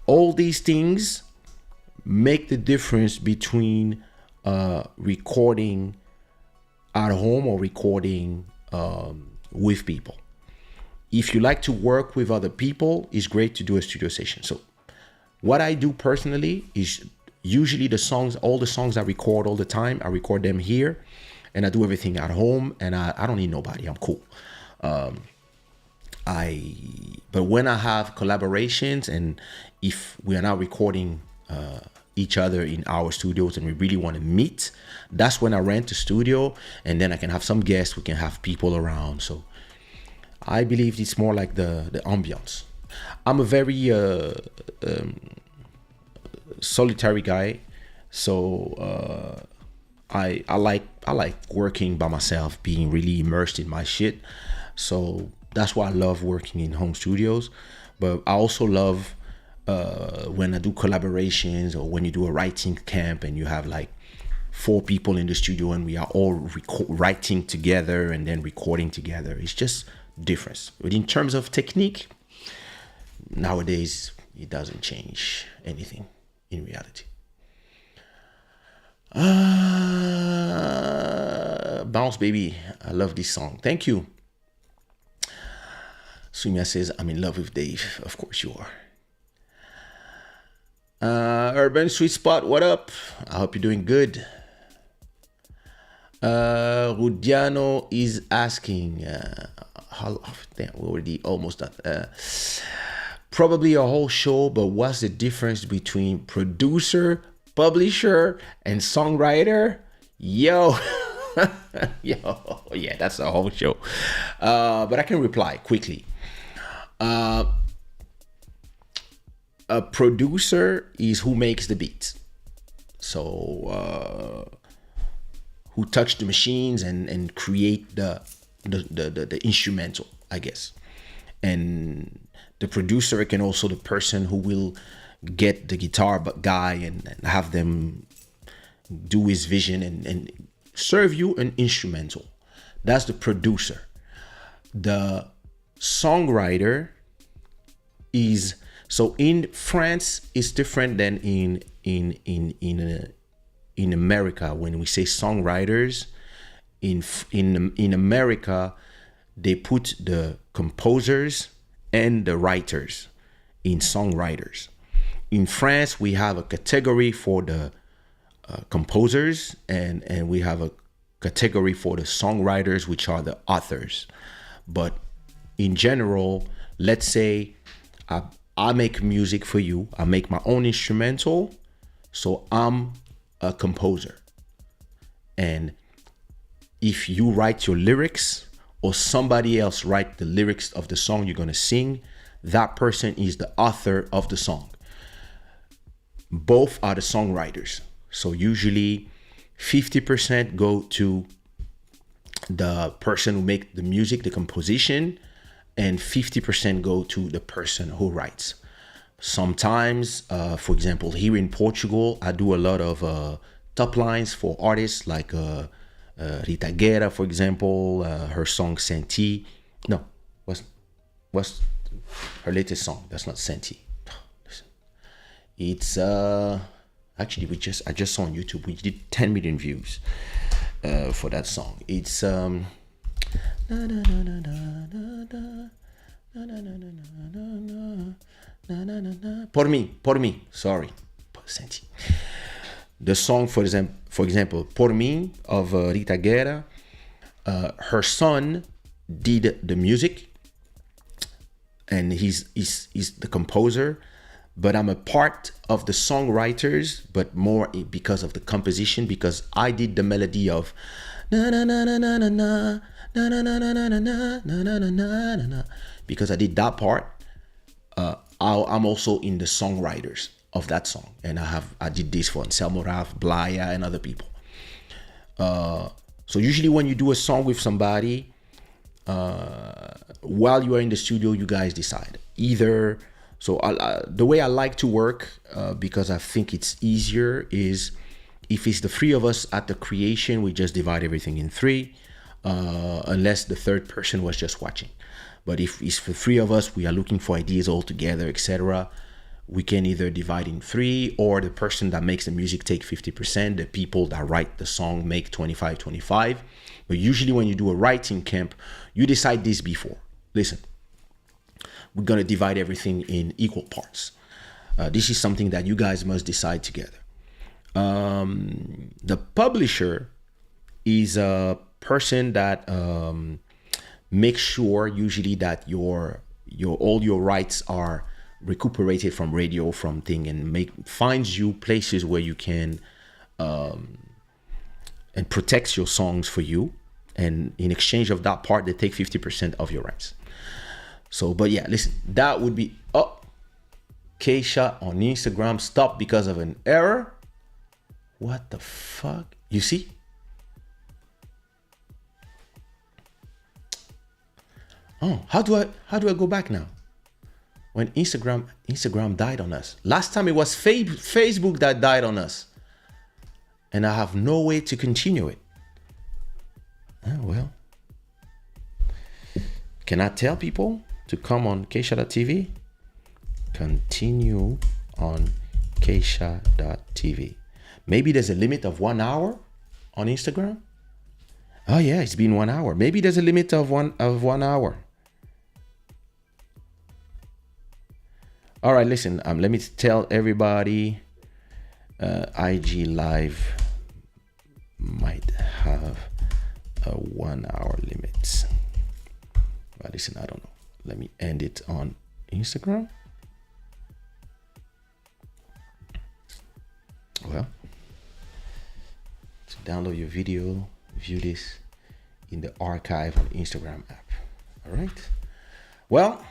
all these things make the difference between recording at home or recording with people. If you like to work with other people, it's great to do a studio session. So what I do personally is usually all the songs I record all the time, I record them here, and I do everything at home, and I don't need nobody. I'm cool. But when I have collaborations, and if we are now recording each other in our studios and we really want to meet, that's when I rent a studio, and then I can have some guests, we can have people around. So I believe it's more like the ambiance. I'm a very solitary guy, so I like working by myself, being really immersed in my shit. So that's why I love working in home studios. But I also love when I do collaborations, or when you do a writing camp and you have like 4 people in the studio and we are all writing together and then recording together. It's just different. But in terms of technique, nowadays it doesn't change anything in reality. Bounce Baby, I love this song. Thank you. Sumia says, I'm in love with Dave. Of course you are. Urban Sweet Spot, what up? I hope you're doing good. Rudiano is asking, damn, we're already almost done. Probably a whole show, but what's the difference between producer, publisher, and songwriter? Yo, yo, yeah, that's a whole show. But I can reply quickly. A producer is who makes the beat. So who touch the machines and create the instrumental, I guess. And the producer can also the person who will get the guitar guy and have them do his vision and serve you an instrumental. That's the producer. The songwriter is, so in France it's different than in America. When we say songwriters, in America they put the composers and the writers in songwriters. In France we have a category for the composers and we have a category for the songwriters, which are the authors. But in general, let's say I make music for you, I make my own instrumental, so I'm a composer. And if you write your lyrics or somebody else write the lyrics of the song you're gonna sing, that person is the author of the song. Both are the songwriters. So usually 50% go to the person who make the music, the composition, and 50% go to the person who writes. Sometimes, for example, here in Portugal, I do a lot of top lines for artists like Rita Guerra, for example, her song Senti. No, what's her latest song? That's not Senti. Listen. It's actually I just saw on YouTube, we did 10 million views for that song. It's Por mí, sorry, Senti. The song, for example, Por mí of Rita Guerra, her son did the music, and he's the composer, but I'm a part of the songwriters, but more because of the composition, because I did the melody of na na na na na na na na na na na na na na na na. Because I did that part, I'm also in the songwriters of that song, and I did this for Anselmo Raf, Blaya, and other people. So usually when you do a song with somebody, while you are in the studio, you guys decide either. So the way I like to work, because I think it's easier, is if it's the 3 of us at the creation, we just divide everything in 3, unless the third person was just watching. But if it's for 3 of us, we are looking for ideas all together, etc. We can either divide in 3, or the person that makes the music take 50%, the people that write the song make 25. But usually when you do a writing camp, you decide this before. Listen, we're gonna divide everything in equal parts. This is something that you guys must decide together. The publisher is a person that makes sure usually that your all your rights are recuperated from radio, from thing, and finds you places where you can and protects your songs for you, and in exchange of that part they take 50% of your rights. So, but yeah, listen, that would be Kaysha on Instagram stopped because of an error. What the fuck? You see? Oh, how do I go back now? When Instagram died on us. Last time it was Facebook that died on us. And I have no way to continue it. Oh, well. Can I tell people to come on Kaysha.tv? Continue on Kaysha.tv. Maybe there's a limit of 1 hour on Instagram. Oh yeah, it's been 1 hour. Maybe there's a limit of one hour. All right, listen. Let me tell everybody. IG Live might have a 1 hour limit. But listen, I don't know. Let me end it on Instagram. Well, to download your video, view this in the archive on the Instagram app. All right. Well,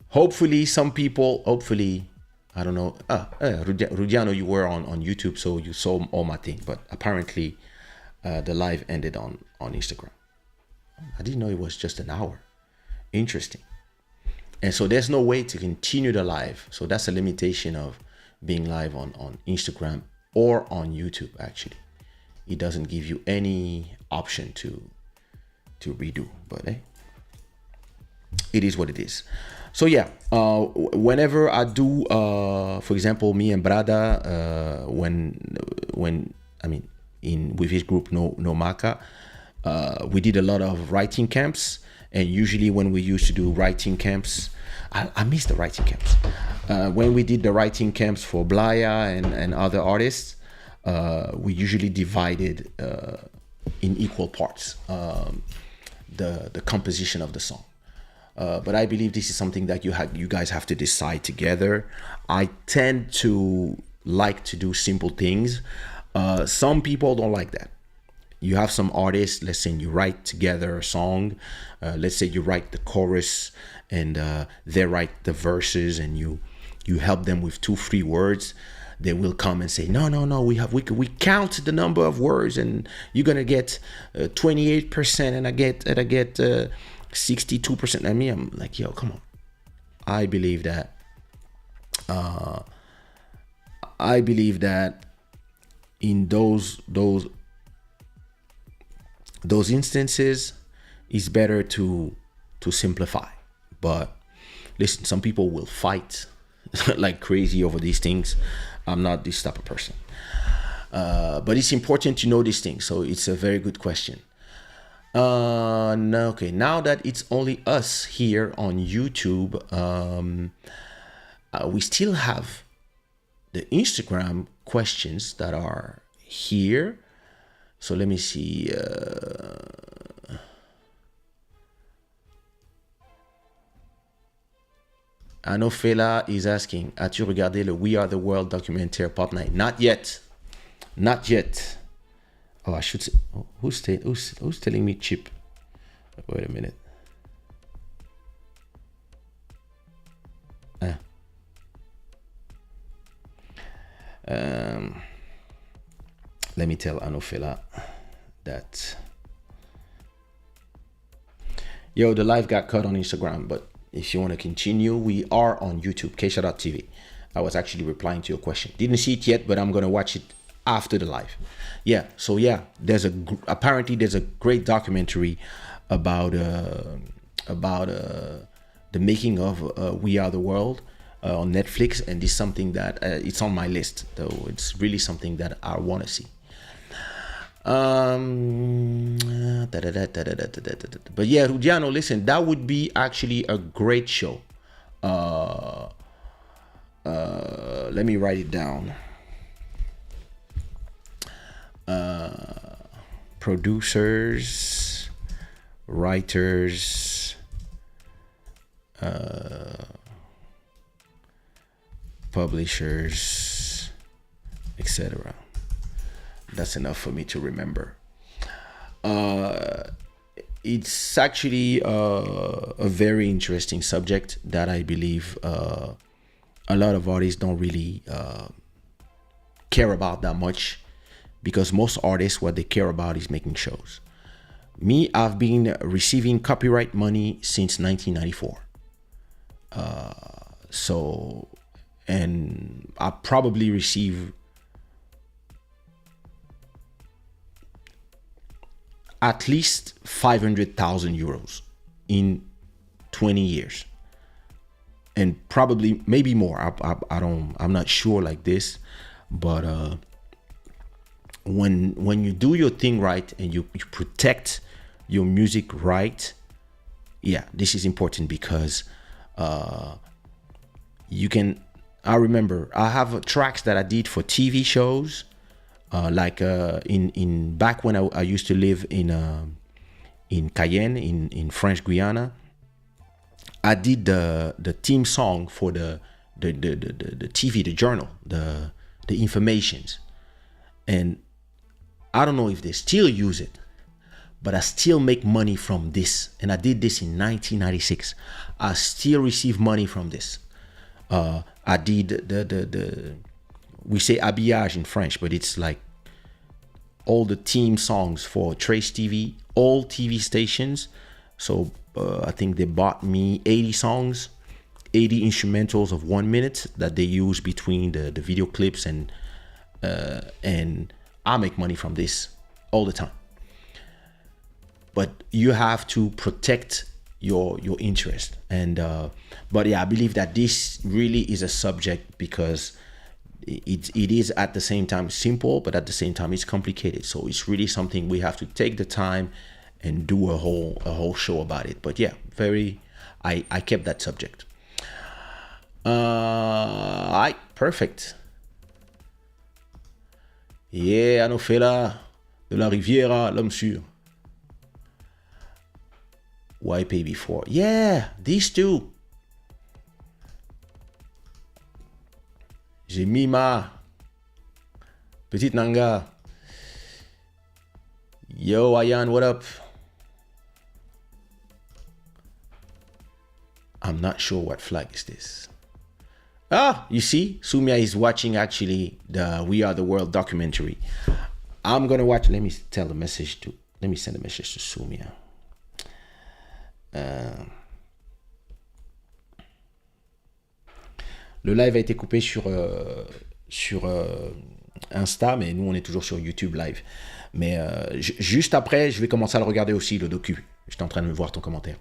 hopefully some people, I don't know. Rudiano, you were on YouTube, so you saw all my thing. But apparently, the live ended on Instagram. I didn't know it was just an hour. Interesting. And so there's no way to continue the live. So that's a limitation of being live on Instagram or on YouTube. Actually, it doesn't give you any option to redo. But it is what it is. So yeah, whenever I do, for example, me and Brada, when I mean with his group No Maka, we did a lot of writing camps, and usually when we used to do writing camps, I miss the writing camps. When we did the writing camps for Blaya and other artists, we usually divided in equal parts the composition of the song. But I believe this is something that you guys have to decide together. I tend to like to do simple things. Some people don't like that. You have some artists, let's say you write together a song. Let's say you write the chorus and they write the verses, and you help them with 2-3 words. They will come and say, no, we count the number of words, and you're gonna get 28%, and I get 62%. I mean, I'm like, yo, come on. I believe that in those instances, it's better to simplify. But listen, some people will fight like crazy over these things. I'm not this type of person. But it's important to know these things. So it's a very good question. Okay, now that it's only us here on YouTube, we still have the Instagram questions that are here. So let me see. Anofela is asking, as-tu regardé le We Are the World documentaire Pop Night? Not yet. Oh, I should say. Who's telling me chip? Wait a minute. Let me tell Anofela that. Yo, the live got cut on Instagram, but if you want to continue, we are on YouTube, Kaysha.tv. I was actually replying to your question. Didn't see it yet, but I'm gonna watch it after the live. Yeah, so yeah, apparently there's a great documentary about the making of We Are the World on Netflix, and this is something that it's on my list, though it's really something that I want to see. But yeah, Rudiano, listen, that would be actually a great show. Let me write it down. Producers, writers, publishers, etc. That's enough for me to remember. It it's actually a very interesting subject that I believe a lot of artists don't really care about that much, because most artists, what they care about is making shows. Me, I've been receiving copyright money since 1994. So, and I probably receive at least 500,000 euros in 20 years, and probably maybe more. I'm not sure like this, but when you do your thing right and you protect your music right, yeah, this is important, because you can. I remember I have tracks that I did for TV shows, like in back when I used to live in Cayenne in French Guiana. I did the theme song for the TV, the journal, the informations, and I don't know if they still use it, but I still make money from this. And I did this in 1996. I still receive money from this. I did the we say habillage in French, but it's like all the theme songs for Trace TV, all TV stations. So I think they bought me 80 songs, 80 instrumentals of 1 minute that they use between the video clips, and I make money from this all the time. But you have to protect your interest, and but yeah, I believe that this really is a subject, because it is at the same time simple, but at the same time it's complicated. So it's really something we have to take the time and do a whole show about it. But yeah, I kept that subject. Alright, perfect. Yeah, Anofela de la Riviera, l'homme sûr. Why pay before? Yeah, these two. J'ai mis ma petite Nanga. Yo, Ayan, what up? I'm not sure what flag is this. Ah, you see, Sumia is watching actually the We Are the World documentary. I'm gonna watch. Let me send a message to Sumia. Le live a été coupé sur Insta, mais nous on est toujours sur YouTube live. Mais juste après, je vais commencer à le regarder aussi, le docu. J'étais en train de voir ton commentaire.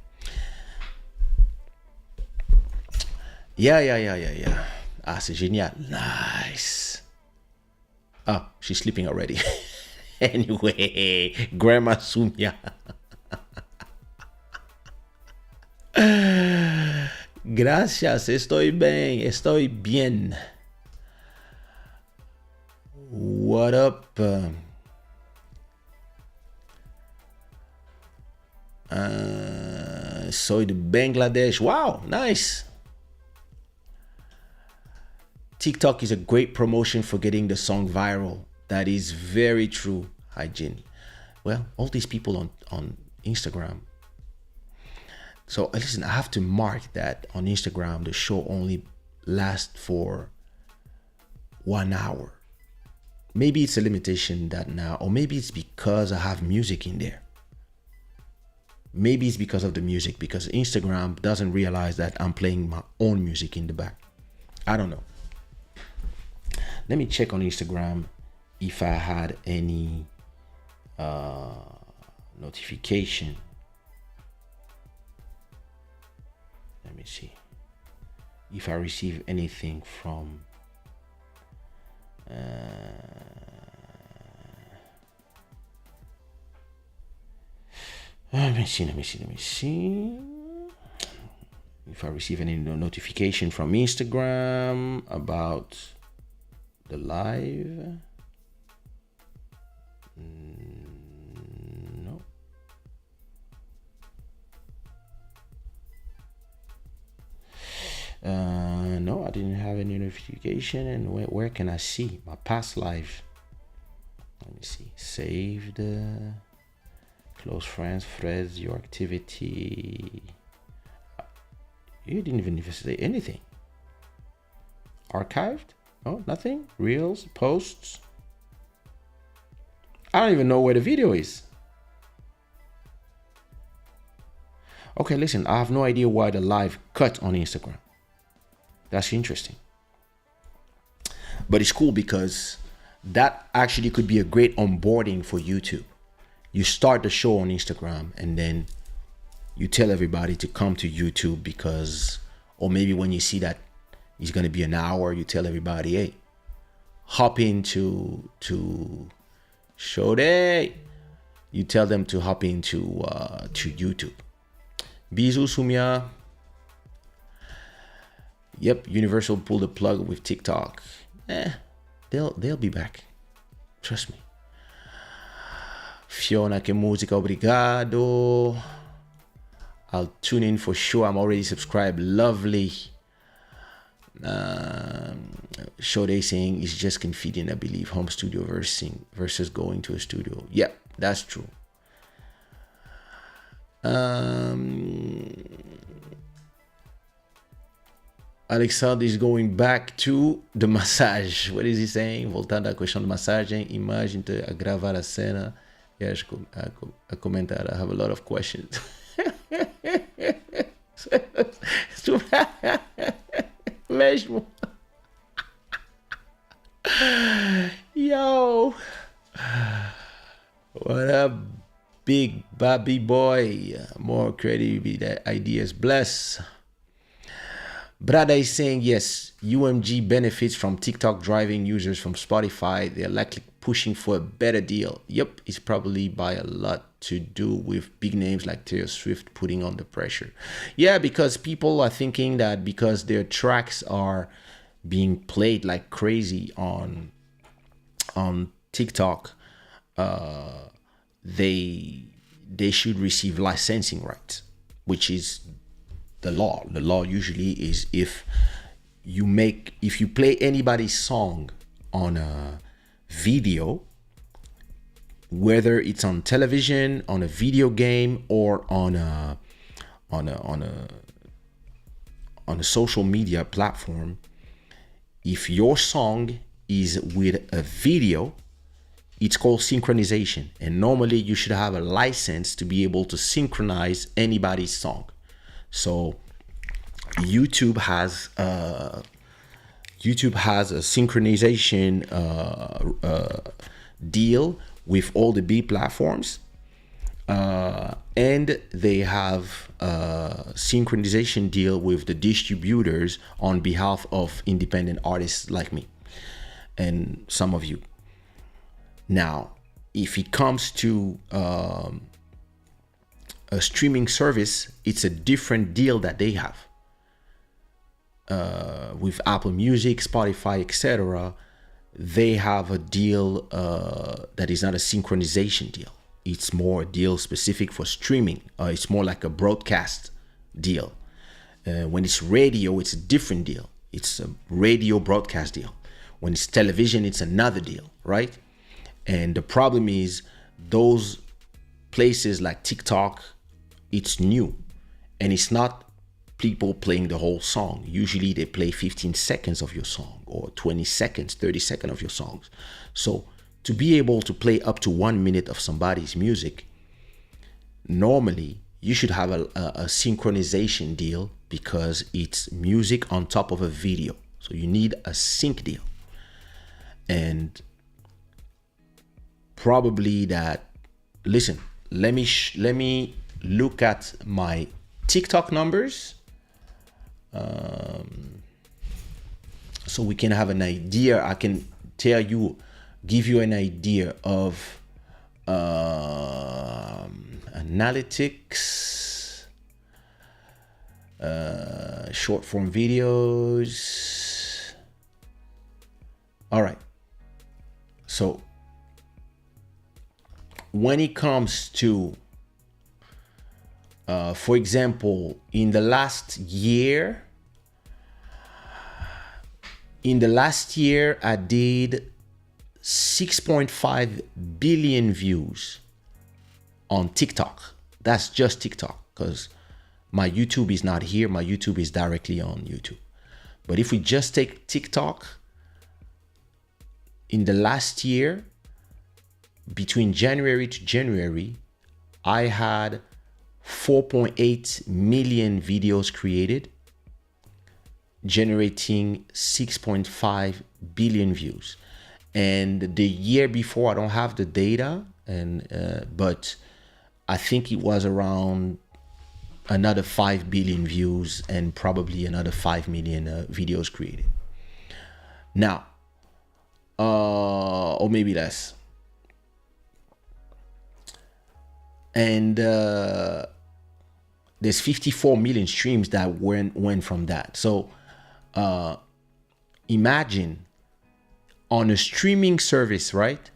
Yeah. Ah, c'est génial. Nice. Ah, she's sleeping already. Anyway, Grandma Sumia. Gracias, estoy bien. What up? Soy de Bangladesh. Wow, nice. TikTok is a great promotion for getting the song viral. That is very true, Hygiene. Well, all these people on Instagram. So listen, I have to mark that on Instagram, the show only lasts for 1 hour. Maybe it's a limitation that now, or maybe it's because I have music in there. Maybe it's because of the music, because Instagram doesn't realize that I'm playing my own music in the back. I don't know. Let me check on Instagram if I had any notification. Let me see if I receive anything from let me see if I receive any notification from Instagram about the live. No. No, I didn't have any notification. And where can I see my past live? Let me see. Saved. Close friends, threads, your activity. You didn't even say anything. Archived? Oh, nothing. Reels, posts. I don't even know where the video is. Okay, listen, I have no idea why the live cut on Instagram. That's interesting. But it's cool because that actually could be a great onboarding for YouTube. You start the show on Instagram and then you tell everybody to come to YouTube because, or maybe when you see that it's going to be an hour, you tell everybody, hey, hop into Shada. You tell them to hop into to YouTube. Bisous, Soumia. Yep, Universal pulled the plug with TikTok. They'll be back. Trust me. Fiona, que música, obrigado. I'll tune in for sure. I'm already subscribed. Lovely. Shode saying it's just convenient, I believe. Home studio versus going to a studio. Yeah, that's true. Alexander is going back to the massage. What is he saying? Voltando à questão de massagem, imagem a gravar a cena e a comentar. I have a lot of questions. Mesmo. Yo. What up, big Bobby boy? More creative ideas. Bless. Brada is saying, yes, UMG benefits from TikTok driving users from Spotify. They're likely pushing for a better deal. Yep, it's probably by a lot to do with big names like Taylor Swift putting on the pressure. Yeah, because people are thinking that because their tracks are being played like crazy on TikTok, they should receive licensing rights, which is the law. The law usually is if you play anybody's song on a video, whether it's on television, on a video game, or on a social media platform, if your song is with a video, it's called synchronization. And normally you should have a license to be able to synchronize anybody's song. So YouTube has a synchronization deal with all the big platforms, and they have a synchronization deal with the distributors on behalf of independent artists like me and some of you. Now, if it comes to a streaming service, it's a different deal that they have with Apple Music, Spotify, etc. They have a deal that is not a synchronization deal. It's more a deal specific for streaming. It's more like a broadcast deal. When it's radio, it's a different deal. It's a radio broadcast deal. When it's television, it's another deal, right? And the problem is those places like TikTok, it's new, and it's not people playing the whole song. Usually they play 15 seconds of your song or 20 seconds, 30 seconds of your songs. So to be able to play up to 1 minute of somebody's music, normally you should have a synchronization deal because it's music on top of a video. So you need a sync deal. And probably that, listen, let me look at my TikTok numbers so we can have an idea. I can give you an idea of analytics, short form videos. All right. So when it comes to for example, in the last year, I did 6.5 billion views on TikTok. That's just TikTok, because my YouTube is not here. My YouTube is directly on YouTube. But if we just take TikTok, in the last year, between January to January, I had 4.8 million videos created, generating 6.5 billion views. And the year before, I don't have the data, but I think it was around another 5 billion views and probably another 5 million videos created. Now, or maybe less. And there's 54 million streams that went from that. So imagine on a streaming service, right?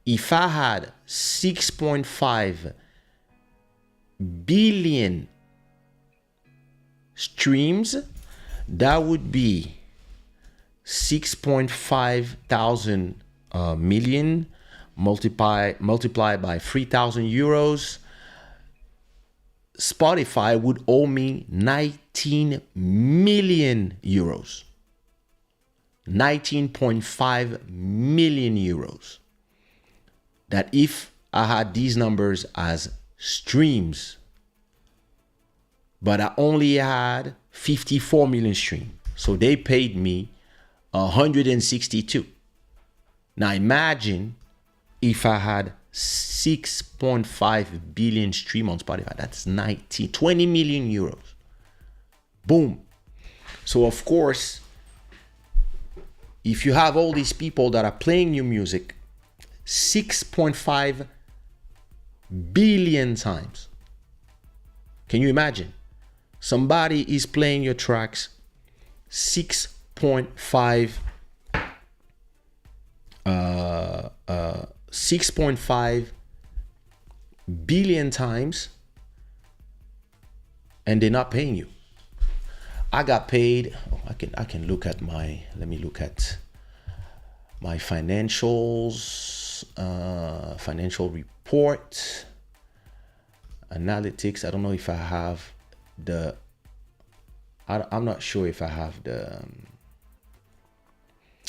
If I had 6.5 billion streams, that would be 6.5 thousand million multiplied by 3,000 euros. Spotify would owe me 19 million euros. 19.5 million euros. That if I had these numbers as streams, but I only had 54 million streams. So they paid me 162. Now imagine if I had 6.5 billion stream on Spotify. That's 20 million euros. Boom. So of course, if you have all these people that are playing your music 6.5 billion times, can you imagine? Somebody is playing your tracks 6.5 billion times, and they're not paying you. I got paid. I can look at let me look at my financials, financial report, analytics. I don't know if I have I'm not sure if I have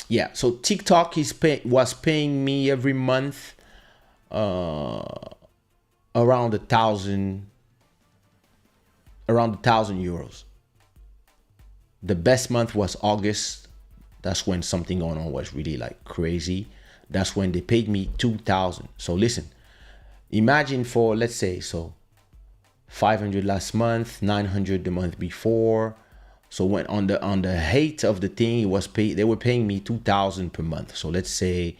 yeah. So TikTok was paying me every month around 1,000 euros. The best month was August. That's when something going on was really like crazy. That's when they paid me 2,000. So listen, imagine for, let's say, so 500 last month, 900 the month before. So when on the height of the thing, they were paying me 2,000 per month. So let's say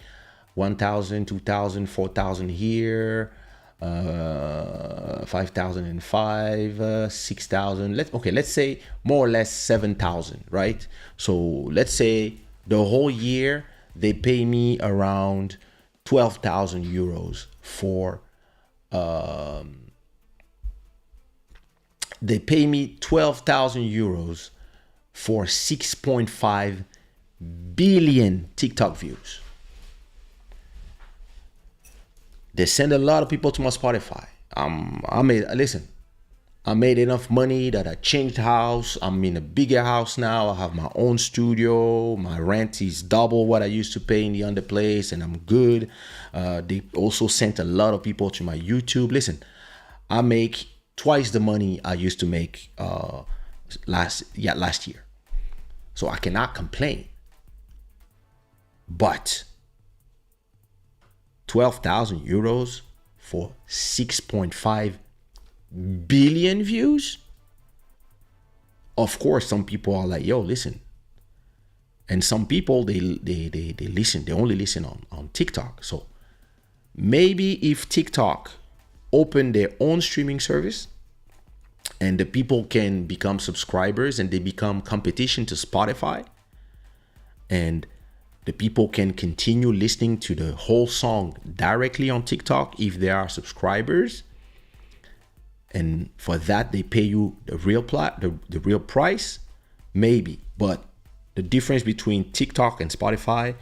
1,000, 2,000, 4,000 here, 5,005, 6,000. Let's say more or less 7,000, right? So let's say the whole year they pay me around 12,000 euros for. They pay me 12,000 euros for 6.5 billion TikTok views. They send a lot of people to my Spotify. I made enough money that I changed house. I'm in a bigger house now. I have my own studio. My rent is double what I used to pay in the other place, and I'm good. They also sent a lot of people to my YouTube. Listen, I make twice the money I used to make last year. So I cannot complain. But 12,000 euros for 6.5 billion views? Of course, some people are like, yo, listen. And some people, they listen. They only listen on TikTok. So maybe if TikTok open their own streaming service and the people can become subscribers and they become competition to Spotify, and the people can continue listening to the whole song directly on TikTok if they are subscribers, and for that they pay you the real price, maybe. But the difference between TikTok and Spotify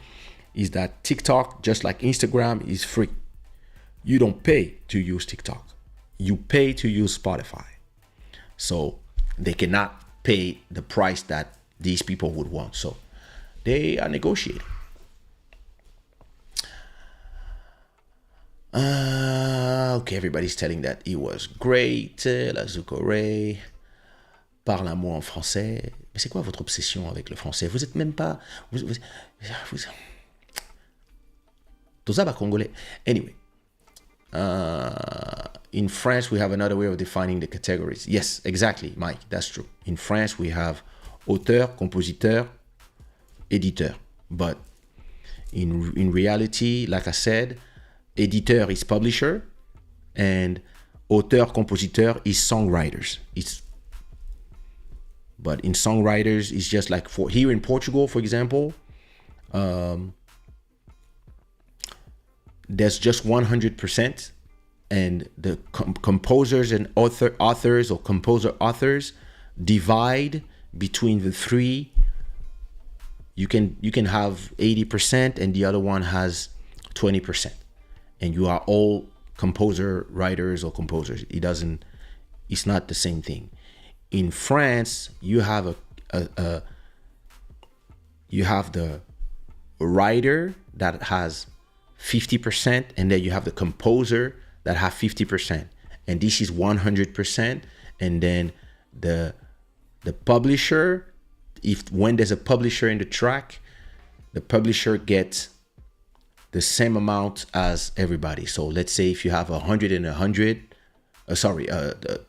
is that TikTok, just like Instagram, is free. You don't pay to use TikTok. you pay to use Spotify. So they cannot pay the price that these people would want. So they are negotiating. Okay, everybody's telling that it was great. La Zucoré. Parle-moi en français. Mais c'est quoi votre obsession avec le français? Vous êtes même pas... Tozaba congolais. Anyway. In France, we have another way of defining the categories. Yes, exactly, Mike. That's true. In France, we have auteur, compositeur, éditeur. But in reality, like I said, éditeur is publisher, and auteur, compositeur is songwriters. But in songwriters, it's just like for here in Portugal, for example, there's just 100%, and the composers and authors or composer authors divide between the three. You can have 80% and the other one has 20%, and you are all composer writers or composers. It's not the same thing. In France, you have you have the writer that has 50%, and then you have the composer that have 50%, and this is 100%. And then the publisher, when there's a publisher in the track, the publisher gets the same amount as everybody. So let's say if you have 100 and 100,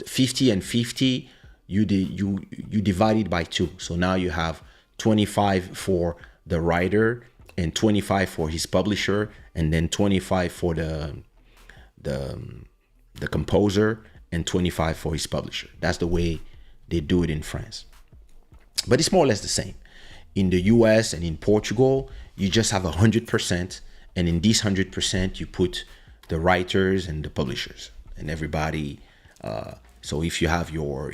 50 and 50, you divide it by 2. So now you have 25 for the writer and 25 for his publisher, and then 25 for the composer and 25 for his publisher. That's the way they do it in France. But it's more or less the same. In the US and in Portugal, you just have 100%, and in this 100%, you put the writers and the publishers and everybody. So if you have you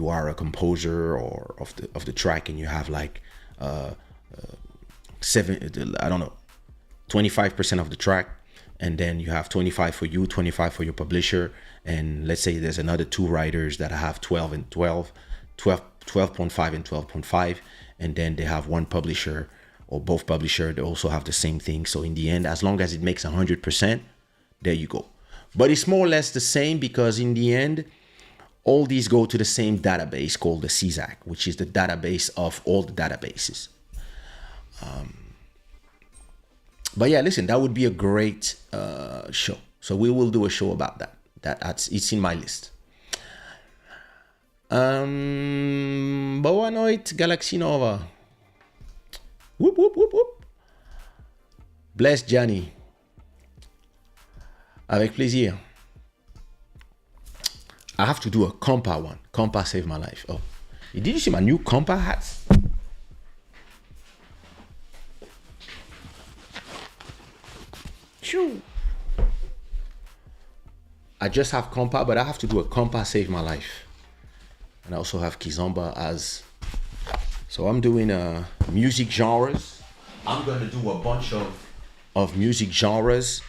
are a composer or of the track, and you have like 25% of the track, and then you have 25 for you, 25 for your publisher, and let's say there's another 2 writers that have 12 and 12, 12.5 and 12.5, and then they have one publisher or both publisher, they also have the same thing. So in the end, as long as it makes 100%, there you go. But it's more or less the same, because in the end, all these go to the same database called the CSAC, which is the database of all the databases. But yeah, listen, that would be a great show. So we will do a show about that. It's in my list. Boa noite, Galaxy Nova. Whoop, whoop, whoop, whoop. Bless Johnny. Avec plaisir. I have to do a Compa one. Compa saved my life. Oh, did you see my new Compa hats? Shoo. I just have Compa, but I have to do a Compa save my life. And I also have Kizomba as. So I'm doing music genres. I'm gonna do a bunch of music genres.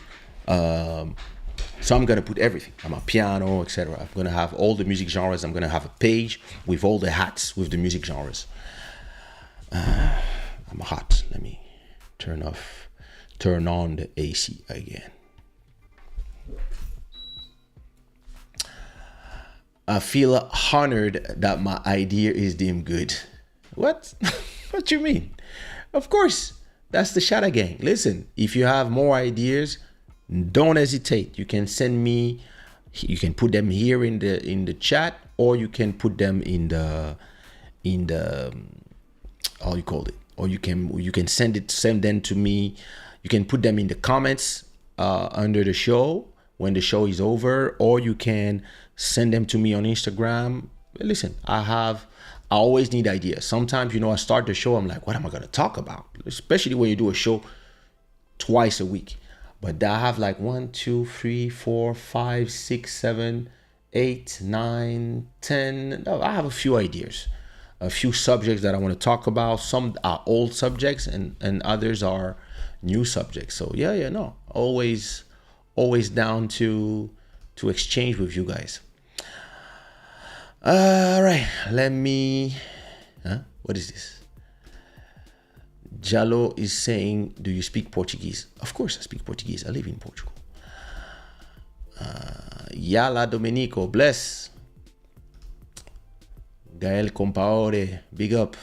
So I'm gonna put everything. I'm a piano, etc. I'm gonna have all the music genres. I'm gonna have a page with all the hats with the music genres. I'm hot. Let me turn on the AC again. I feel honored that my idea is damn good. What? What you mean? Of course, that's the Shada gang. Listen, if you have more ideas, don't hesitate. You can send me. You can put them here in the chat, or you can put them in the how you call it, or you can send them to me. You can put them in the comments under the show when the show is over, or you can send them to me on Instagram. Listen, I always need ideas. Sometimes, I start the show, I'm like, what am I going to talk about? Especially when you do a show twice a week. But I have like 1, 2, 3, 4, 5, 6, 7, 8, 9, 10. No, I have a few ideas, a few subjects that I want to talk about. Some are old subjects and others are new subjects. So yeah, no, always down to to exchange with you guys. All right, let me. What is this? Jalo is saying, "Do you speak Portuguese?" Of course, I speak Portuguese. I live in Portugal. Yala Domenico, bless. Gael Compaore, big up.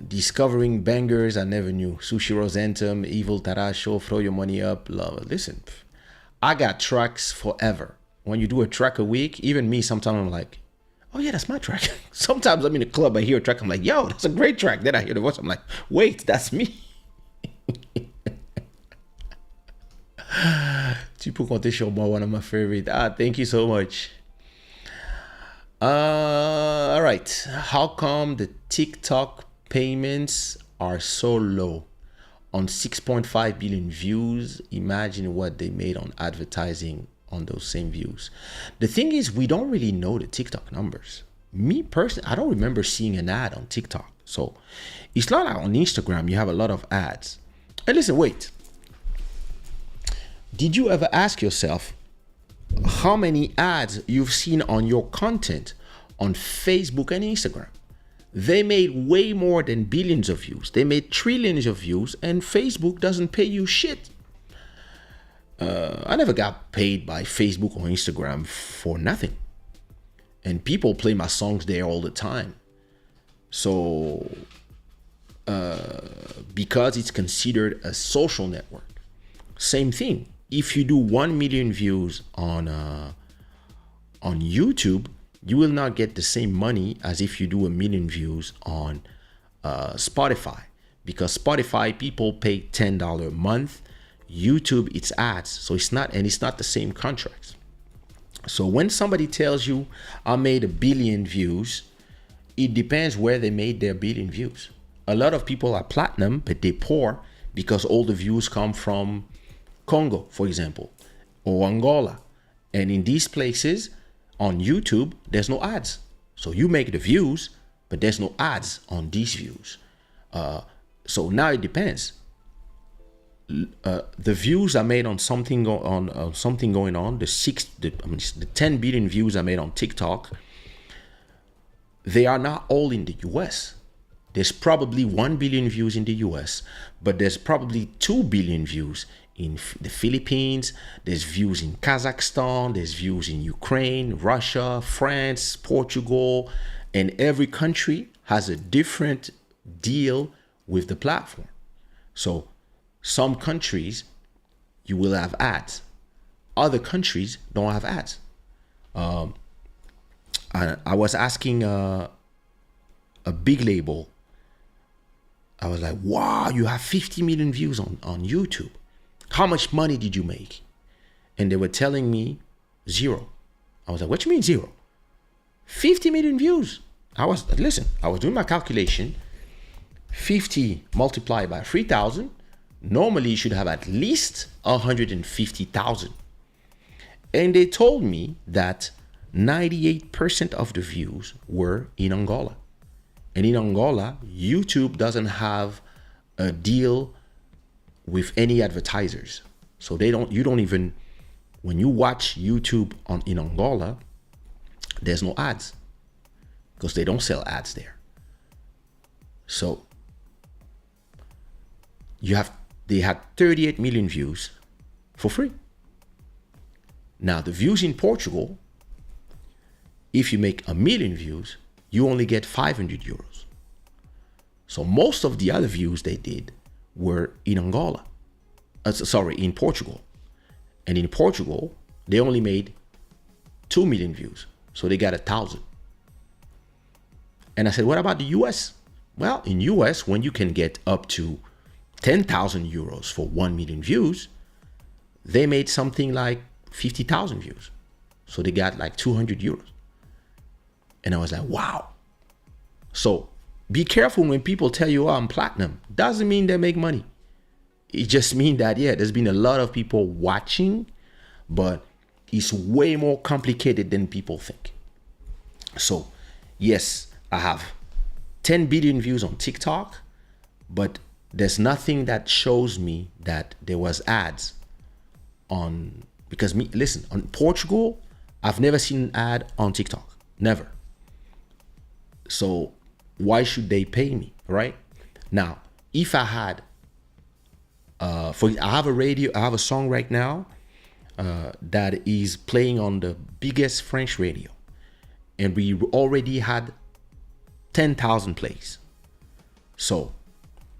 Discovering bangers I never knew. Sushi Rosentum, Evil Tarasho, throw your money up. Love. Listen, I got tracks forever. When you do a track a week, even me, sometimes I'm like, oh yeah, that's my track. Sometimes I'm in a club, I hear a track, I'm like, yo, that's a great track. Then I hear the voice, I'm like, wait, that's me. Tu peux compter sur moi, one of my favorite. Thank you so much. All right. How come the TikTok payments are so low? On 6.5 billion views, imagine what they made on advertising on those same views. The thing is, we don't really know the TikTok numbers. Me personally, I don't remember seeing an ad on TikTok. So it's not like on Instagram, you have a lot of ads. And listen, wait. Did you ever ask yourself how many ads you've seen on your content on Facebook and Instagram? They made way more than billions of views. They made trillions of views, and Facebook doesn't pay you shit. I never got paid by Facebook or Instagram for nothing. And people play my songs there all the time. So, because it's considered a social network. Same thing. If you do 1 million views on YouTube, you will not get the same money as if you do 1 million views on Spotify. Because Spotify, people pay $10 a month. YouTube, it's ads. So it's not the same contracts. So when somebody tells you I made 1 billion views, it depends where they made their 1 billion views. A lot of people are platinum, but they're poor because all the views come from Congo, for example, or Angola. And in these places on YouTube, there's no ads. So you make the views, but there's no ads on these views. So now it depends. The views are made on something something going on. The 10 billion views are made on TikTok. They are not all in the US. There's probably 1 billion views in the US, but there's probably 2 billion views in the Philippines. There's views in Kazakhstan. There's views in Ukraine, Russia, France, Portugal, and every country has a different deal with the platform. So some countries, you will have ads. Other countries don't have ads. I was asking a big label. I was like, wow, you have 50 million views on YouTube. How much money did you make? And they were telling me 0. I was like, what you mean 0? 50 million views. I was doing my calculation. 50 multiplied by 3,000. Normally you should have at least 150,000. And they told me that 98% of the views were in Angola. And in Angola, YouTube doesn't have a deal with any advertisers. So when you watch YouTube in Angola, there's no ads because they don't sell ads there. So they had 38 million views for free. Now the views in Portugal, if you make 1 million views, you only get 500 euros. So most of the other views they did were in Angola. In Portugal. And in Portugal, they only made 2 million views. So they got 1,000. And I said, what about the US? Well, in US, when you can get up to 10,000 euros for 1 million views, they made something like 50,000 views. So they got like 200 euros. And I was like, wow. So be careful when people tell you, oh, I'm platinum. Doesn't mean they make money. It just means that, yeah, there's been a lot of people watching, but it's way more complicated than people think. So yes, I have 10 billion views on TikTok, but there's nothing that shows me that there was ads on, because me, listen, on Portugal, I've never seen an ad on TikTok. Never. So why should they pay me, right? Now, if I had, I have a song right now that is playing on the biggest French radio, and we already had 10,000 plays. So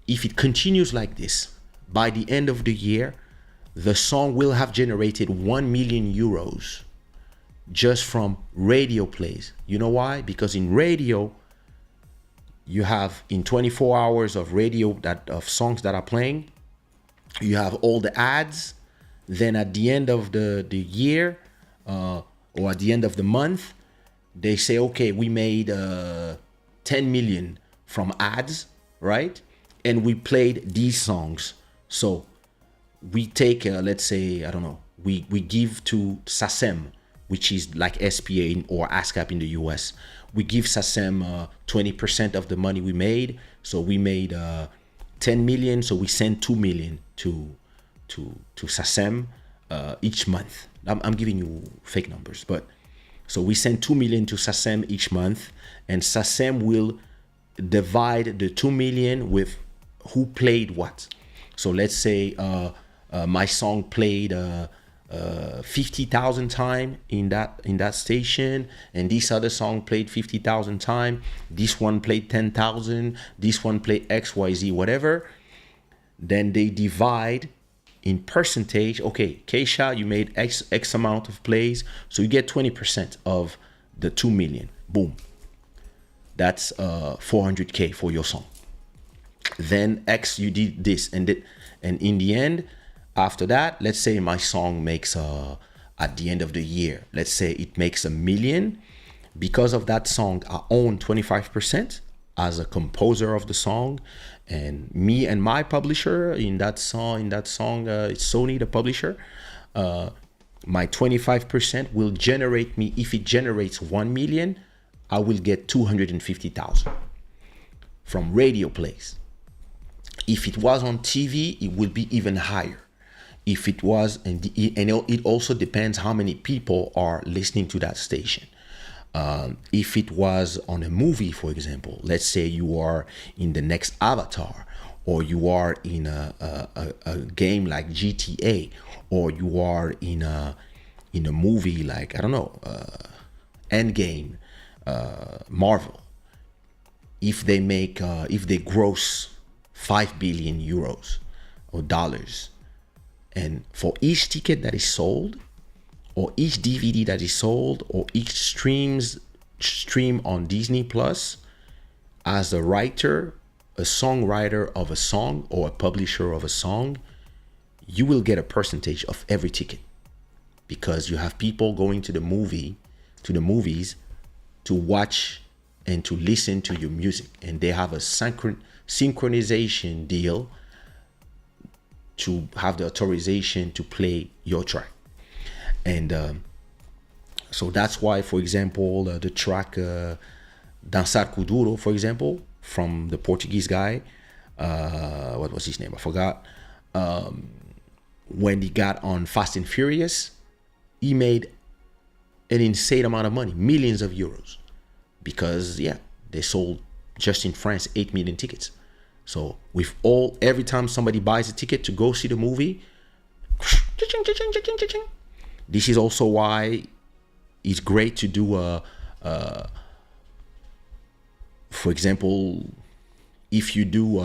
if it continues like this, by the end of the year, the song will have generated 1 million euros just from radio plays. You know why? Because in radio, you have, in 24 hours of radio, that of songs that are playing, you have all the ads. Then at the end of the year, or at the end of the month, they say, okay, we made 10 million from ads, right? And we played these songs. So we take, let's say, I don't know, we give to SACEM, which is like SPA or ASCAP in the US. We give SACEM 20% of the money we made. So we made 10 million. So we send 2 million to SACEM each month. I'm giving you fake numbers, but so we send 2 million to SACEM each month, and SACEM will divide the 2 million with who played what. So let's say my song played 50,000 times in that station, and this other song played 50,000 times. This one played 10,000. This one played XYZ, whatever. Then they divide in percentage. Okay, Kaysha, you made X amount of plays, so you get 20% of the 2 million. Boom. That's 400K for your song. Then X, you did this, and in the end, after that, let's say my song makes at the end of the year, let's say it makes 1 million. Because of that song, I own 25% as a composer of the song, and me and my publisher in that song, it's Sony, the publisher. My 25% will generate me, if it generates 1 million, I will get 250,000 from radio plays. If it was on TV, it will be even higher. If it was, and it also depends how many people are listening to that station. If it was on a movie, for example, let's say you are in the next Avatar, or you are in a game like GTA, or you are in a movie like, I don't know, Endgame, Marvel. If they gross 5 billion euros or dollars, and for each ticket that is sold, or each DVD that is sold, or each stream on Disney Plus, as a writer, a songwriter of a song, or a publisher of a song, you will get a percentage of every ticket, because you have people going to the movies to watch and to listen to your music, and they have a synchronization deal to have the authorization to play your track. And so that's why, for example, the track Dançar com Duro, for example, from the Portuguese guy, what was his name? I forgot. When he got on Fast and Furious, he made an insane amount of money, millions of euros, because they sold just in France 8 million tickets. So every time somebody buys a ticket to go see the movie, this is also why it's great to do for example, if you do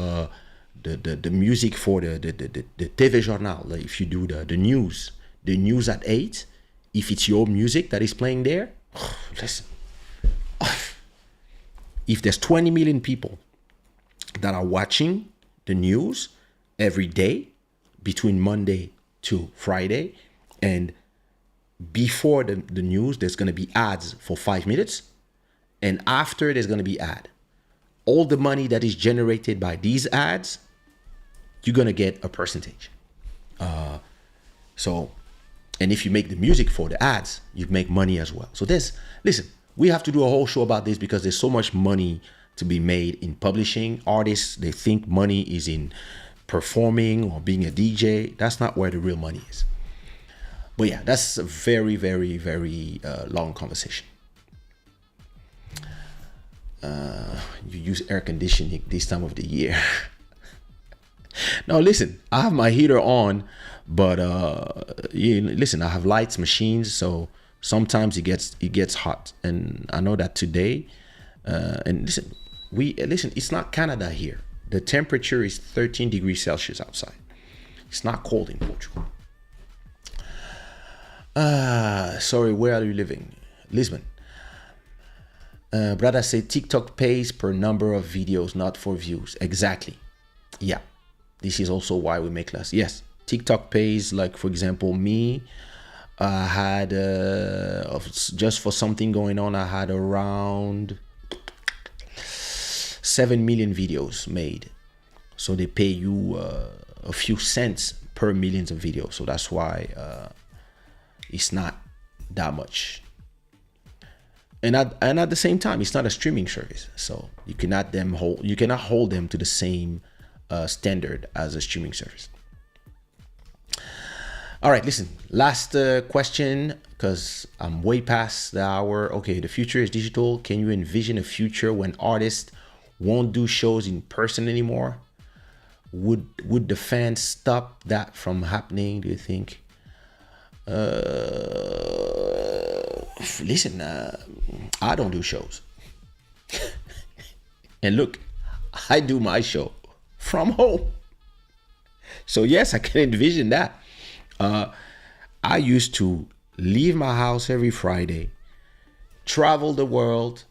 the music for the TV Journal, like if you do the news at 8, if it's your music that is playing there, listen, if there's 20 million people that are watching the news every day between Monday to Friday, and before the news there's going to be ads for 5 minutes, and after there's going to be ad, all the money that is generated by these ads, you're going to get a percentage. And if you make the music for the ads, you make money as well. So listen, we have to do a whole show about this, because there's so much money to be made in publishing. Artists, they think money is in performing or being a DJ. That's not where the real money is. But yeah, that's a very, very, very long conversation. You use air conditioning this time of the year. Now listen, I have my heater on, but listen, I have lights, machines, so sometimes it gets hot. And I know that today, and listen, it's not Canada here. The temperature is 13 degrees Celsius outside. It's not cold in Portugal. Sorry, where are you living? Lisbon. Brother said TikTok pays per number of videos, not for views. Exactly. Yeah. This is also why we make less. Yes. TikTok pays, like, for example, me, I had, just for something going on, I had around 7 million videos made. So they pay you a few cents per millions of videos. So that's why it's not that much. And at the same time, it's not a streaming service. So you cannot hold them to the same standard as a streaming service. All right, listen, last question, because I'm way past the hour. Okay, the future is digital. Can you envision a future when artists won't do shows in person anymore? Would the fans stop that from happening, do you think? Listen, I don't do shows. And look, I do my show from home. So yes, I can envision that. I used to leave my house every Friday, travel the world,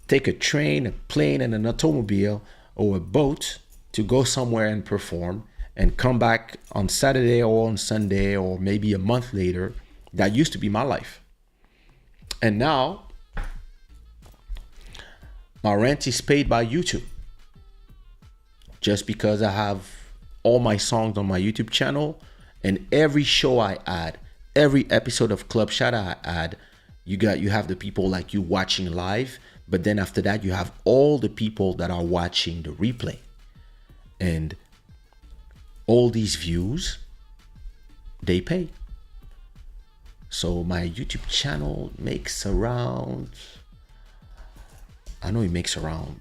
take a train, a plane, and an automobile or a boat to go somewhere and perform, and come back on Saturday or on Sunday or maybe a month later. That used to be my life. And now my rent is paid by YouTube, just because I have all my songs on my YouTube channel, and every show I add, every episode of Club Shada I add, you have the people like you watching live, but then after that you have all the people that are watching the replay. And all these views, they pay. So my YouTube channel makes around, I know it makes around,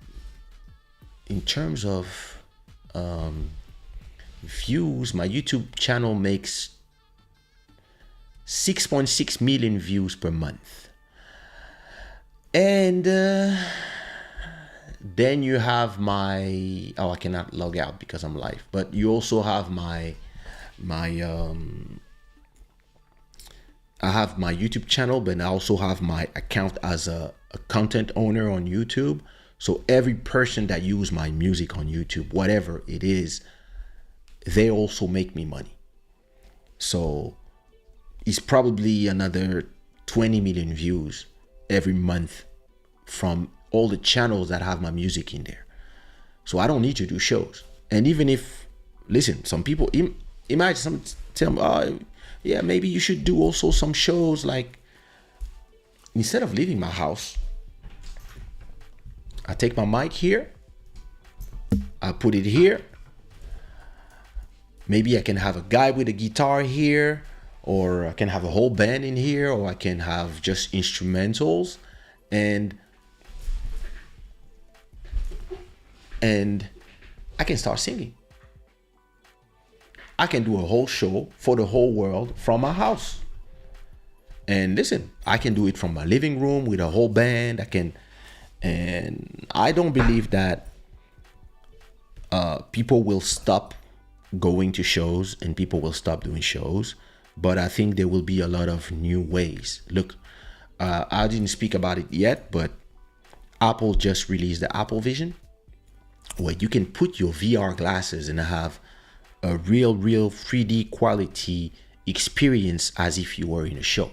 in terms of views, my YouTube channel makes 6.6 million views per month. And then you have my, I cannot log out because I'm live, but you also have I have my YouTube channel, but I also have my account as a content owner on YouTube. So every person that use my music on YouTube, whatever it is, they also make me money. So it's probably another 20 million views every month from all the channels that have my music in there. So I don't need to do shows. And even if, listen, some people imagine, some tell me, oh yeah, maybe you should do also some shows. Like, instead of leaving my house, I take my mic here, I put it here. Maybe I can have a guy with a guitar here, or I can have a whole band in here, or I can have just instrumentals, and I can start singing. I can do a whole show for the whole world from my house. And listen, I can do it from my living room with a whole band. And I don't believe that people will stop going to shows and people will stop doing shows. But I think there will be a lot of new ways. Look, I didn't speak about it yet, but Apple just released the Apple Vision, where you can put your VR glasses and have a real 3D quality experience as if you were in a show.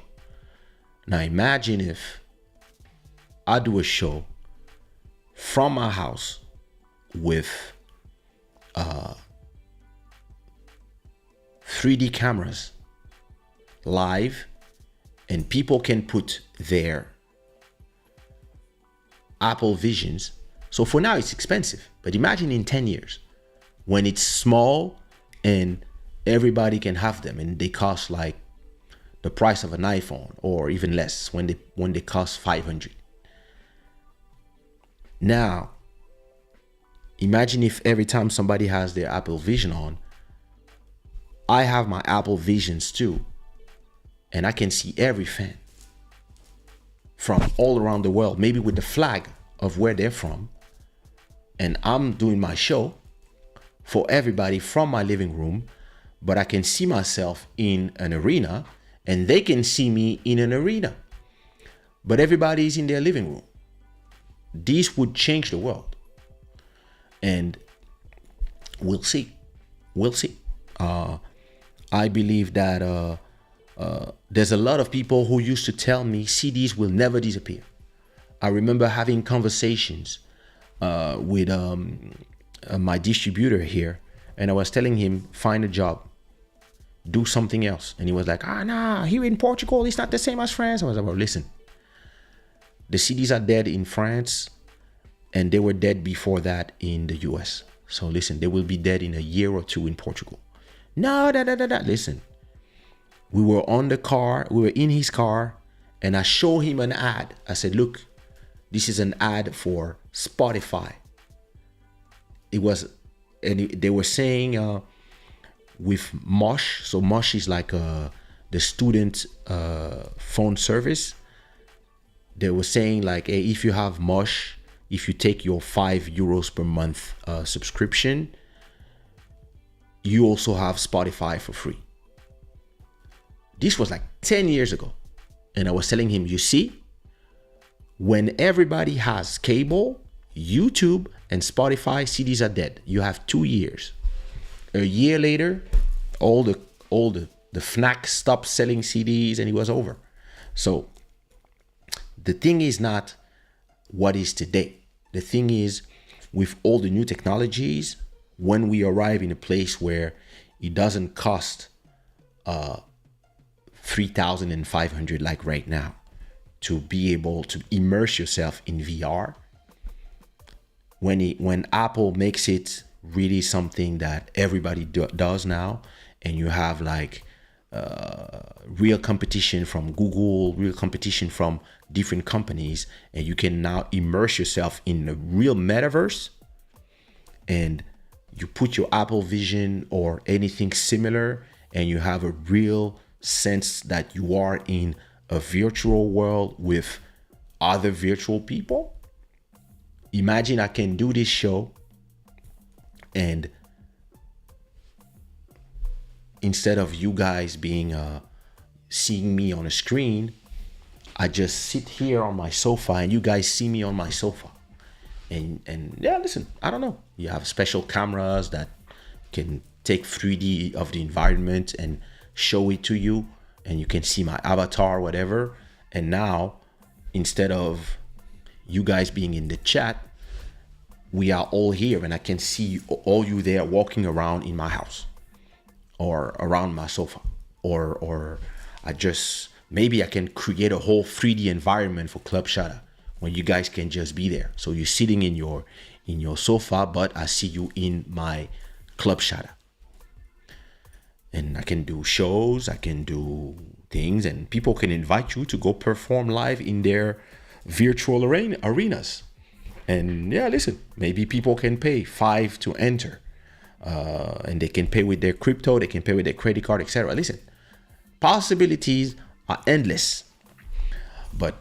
Now imagine if I do a show from my house with 3D cameras live, and people can put their Apple Visions So for now, it's expensive. But imagine in 10 years when it's small and everybody can have them and they cost like the price of an iPhone or even less when they cost 500. Now, imagine if every time somebody has their Apple Vision on, I have my Apple Visions too, and I can see every fan from all around the world, maybe with the flag of where they're from. And I'm doing my show for everybody from my living room, but I can see myself in an arena and they can see me in an arena, but everybody is in their living room. This would change the world. And we'll see. I believe that there's a lot of people who used to tell me CDs will never disappear. I remember having conversations with my distributor here, and I was telling him, find a job, do something else. And he was like, nah, here in Portugal, it's not the same as France. I was like, well, listen, the CDs are dead in France, and they were dead before that in the US. So listen, they will be dead in a year or two in Portugal. No, listen. We were in his car, and I showed him an ad. I said, look, this is an ad for Spotify. They were saying with Mosh. So Mosh is like the student phone service. They were saying like, hey, if you have Mosh, if you take your €5 per month subscription, you also have Spotify for free. This was like 10 years ago. And I was telling him, you see, when everybody has cable, YouTube and Spotify, CDs are dead. You have 2 years. A year later, all the Fnac stopped selling CDs and it was over. So the thing is not what is today. The thing is, with all the new technologies, when we arrive in a place where it doesn't cost $3,500 like right now to be able to immerse yourself in VR, when Apple makes it really something that everybody does now, and you have like real competition from Google, real competition from different companies, and you can now immerse yourself in a real metaverse, and you put your Apple Vision or anything similar, and you have a real sense that you are in a virtual world with other virtual people. Imagine I can do this show, and instead of you guys being seeing me on a screen, I just sit here on my sofa and you guys see me on my sofa. And yeah, listen, I don't know. You have special cameras that can take 3D of the environment and show it to you, and you can see my avatar, whatever. And now, instead of you guys being in the chat, we are all here, and I can see all you there walking around in my house or around my sofa, or maybe I can create a whole 3D environment for Club Shada when you guys can just be there. So you're sitting in your sofa, but I see you in my Club Shada. And I can do shows, I can do things, and people can invite you to go perform live in their virtual arenas. And yeah, listen, maybe people can pay $5 to enter, and they can pay with their crypto, they can pay with their credit card, etc. Listen, possibilities are endless, but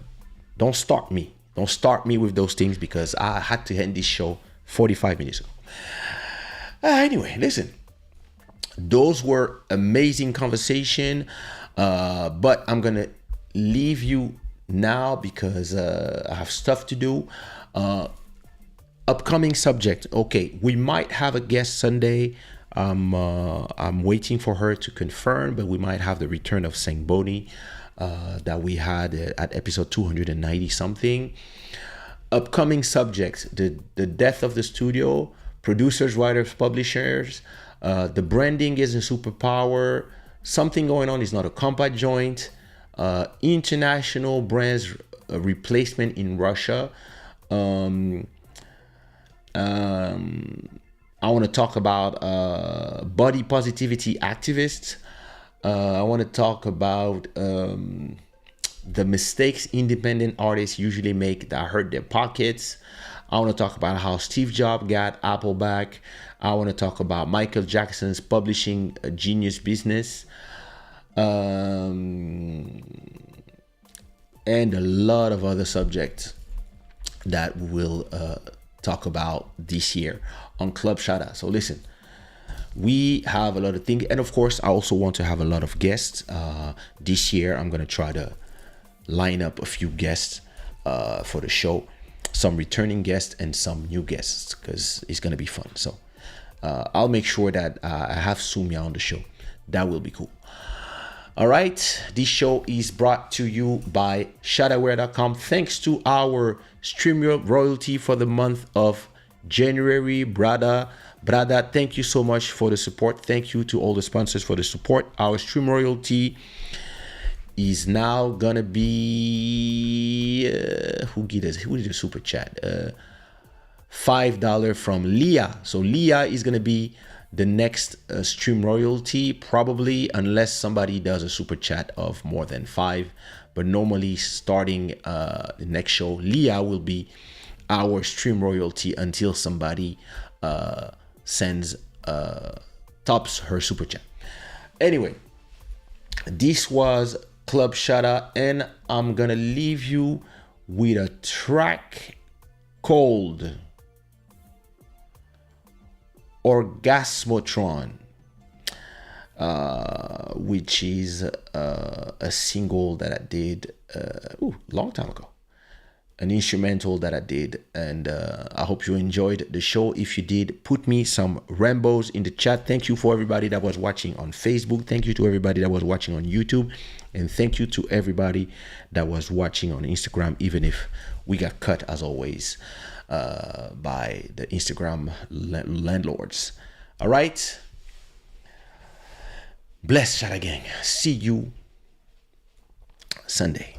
don't start me with those things, because I had to end this show 45 minutes ago. Anyway, listen, those were amazing conversation, but I'm gonna leave you now because I have stuff to do. Upcoming subject. Okay, we might have a guest Sunday. I'm waiting for her to confirm, but we might have the return of Sangboni that we had at episode 290 something. Upcoming subjects: the death of the studio, producers, writers, publishers. The branding is a superpower. Something going on is not a combat joint. International brands replacement in Russia. I want to talk about body positivity activists. I want to talk about the mistakes independent artists usually make that hurt their pockets. I want to talk about how Steve Jobs got Apple back. I want to talk about Michael Jackson's publishing a genius business. And a lot of other subjects that we'll talk about this year on Club Shada. So listen, we have a lot of things, and of course I also want to have a lot of guests. This year I'm going to try to line up a few guests for the show, some returning guests and some new guests, because it's going to be fun. So I'll make sure that I have Sumia on the show. That will be cool. All right, this show is brought to you by shadaware.com. Thanks to our streamer royalty for the month of January, Brada, thank you so much for the support. Thank you to all the sponsors for the support. Our stream royalty is now gonna be who did a super chat? $5 from Leah. So Leah is gonna be the next stream royalty, probably, unless somebody does a super chat of more than 5. But normally, starting the next show, Leah will be our stream royalty until somebody sends tops her super chat. Anyway, this was Club Shada, and I'm gonna leave you with a track called Orgasmotron, which is a single that I did long time ago, an instrumental that I did, and I hope you enjoyed the show. If you did, put me some Rambos in the chat. Thank you for everybody that was watching on Facebook. Thank you to everybody that was watching on YouTube, and thank you to everybody that was watching on Instagram, even if we got cut as always by the Instagram landlords. All right, bless Shada gang. See you Sunday.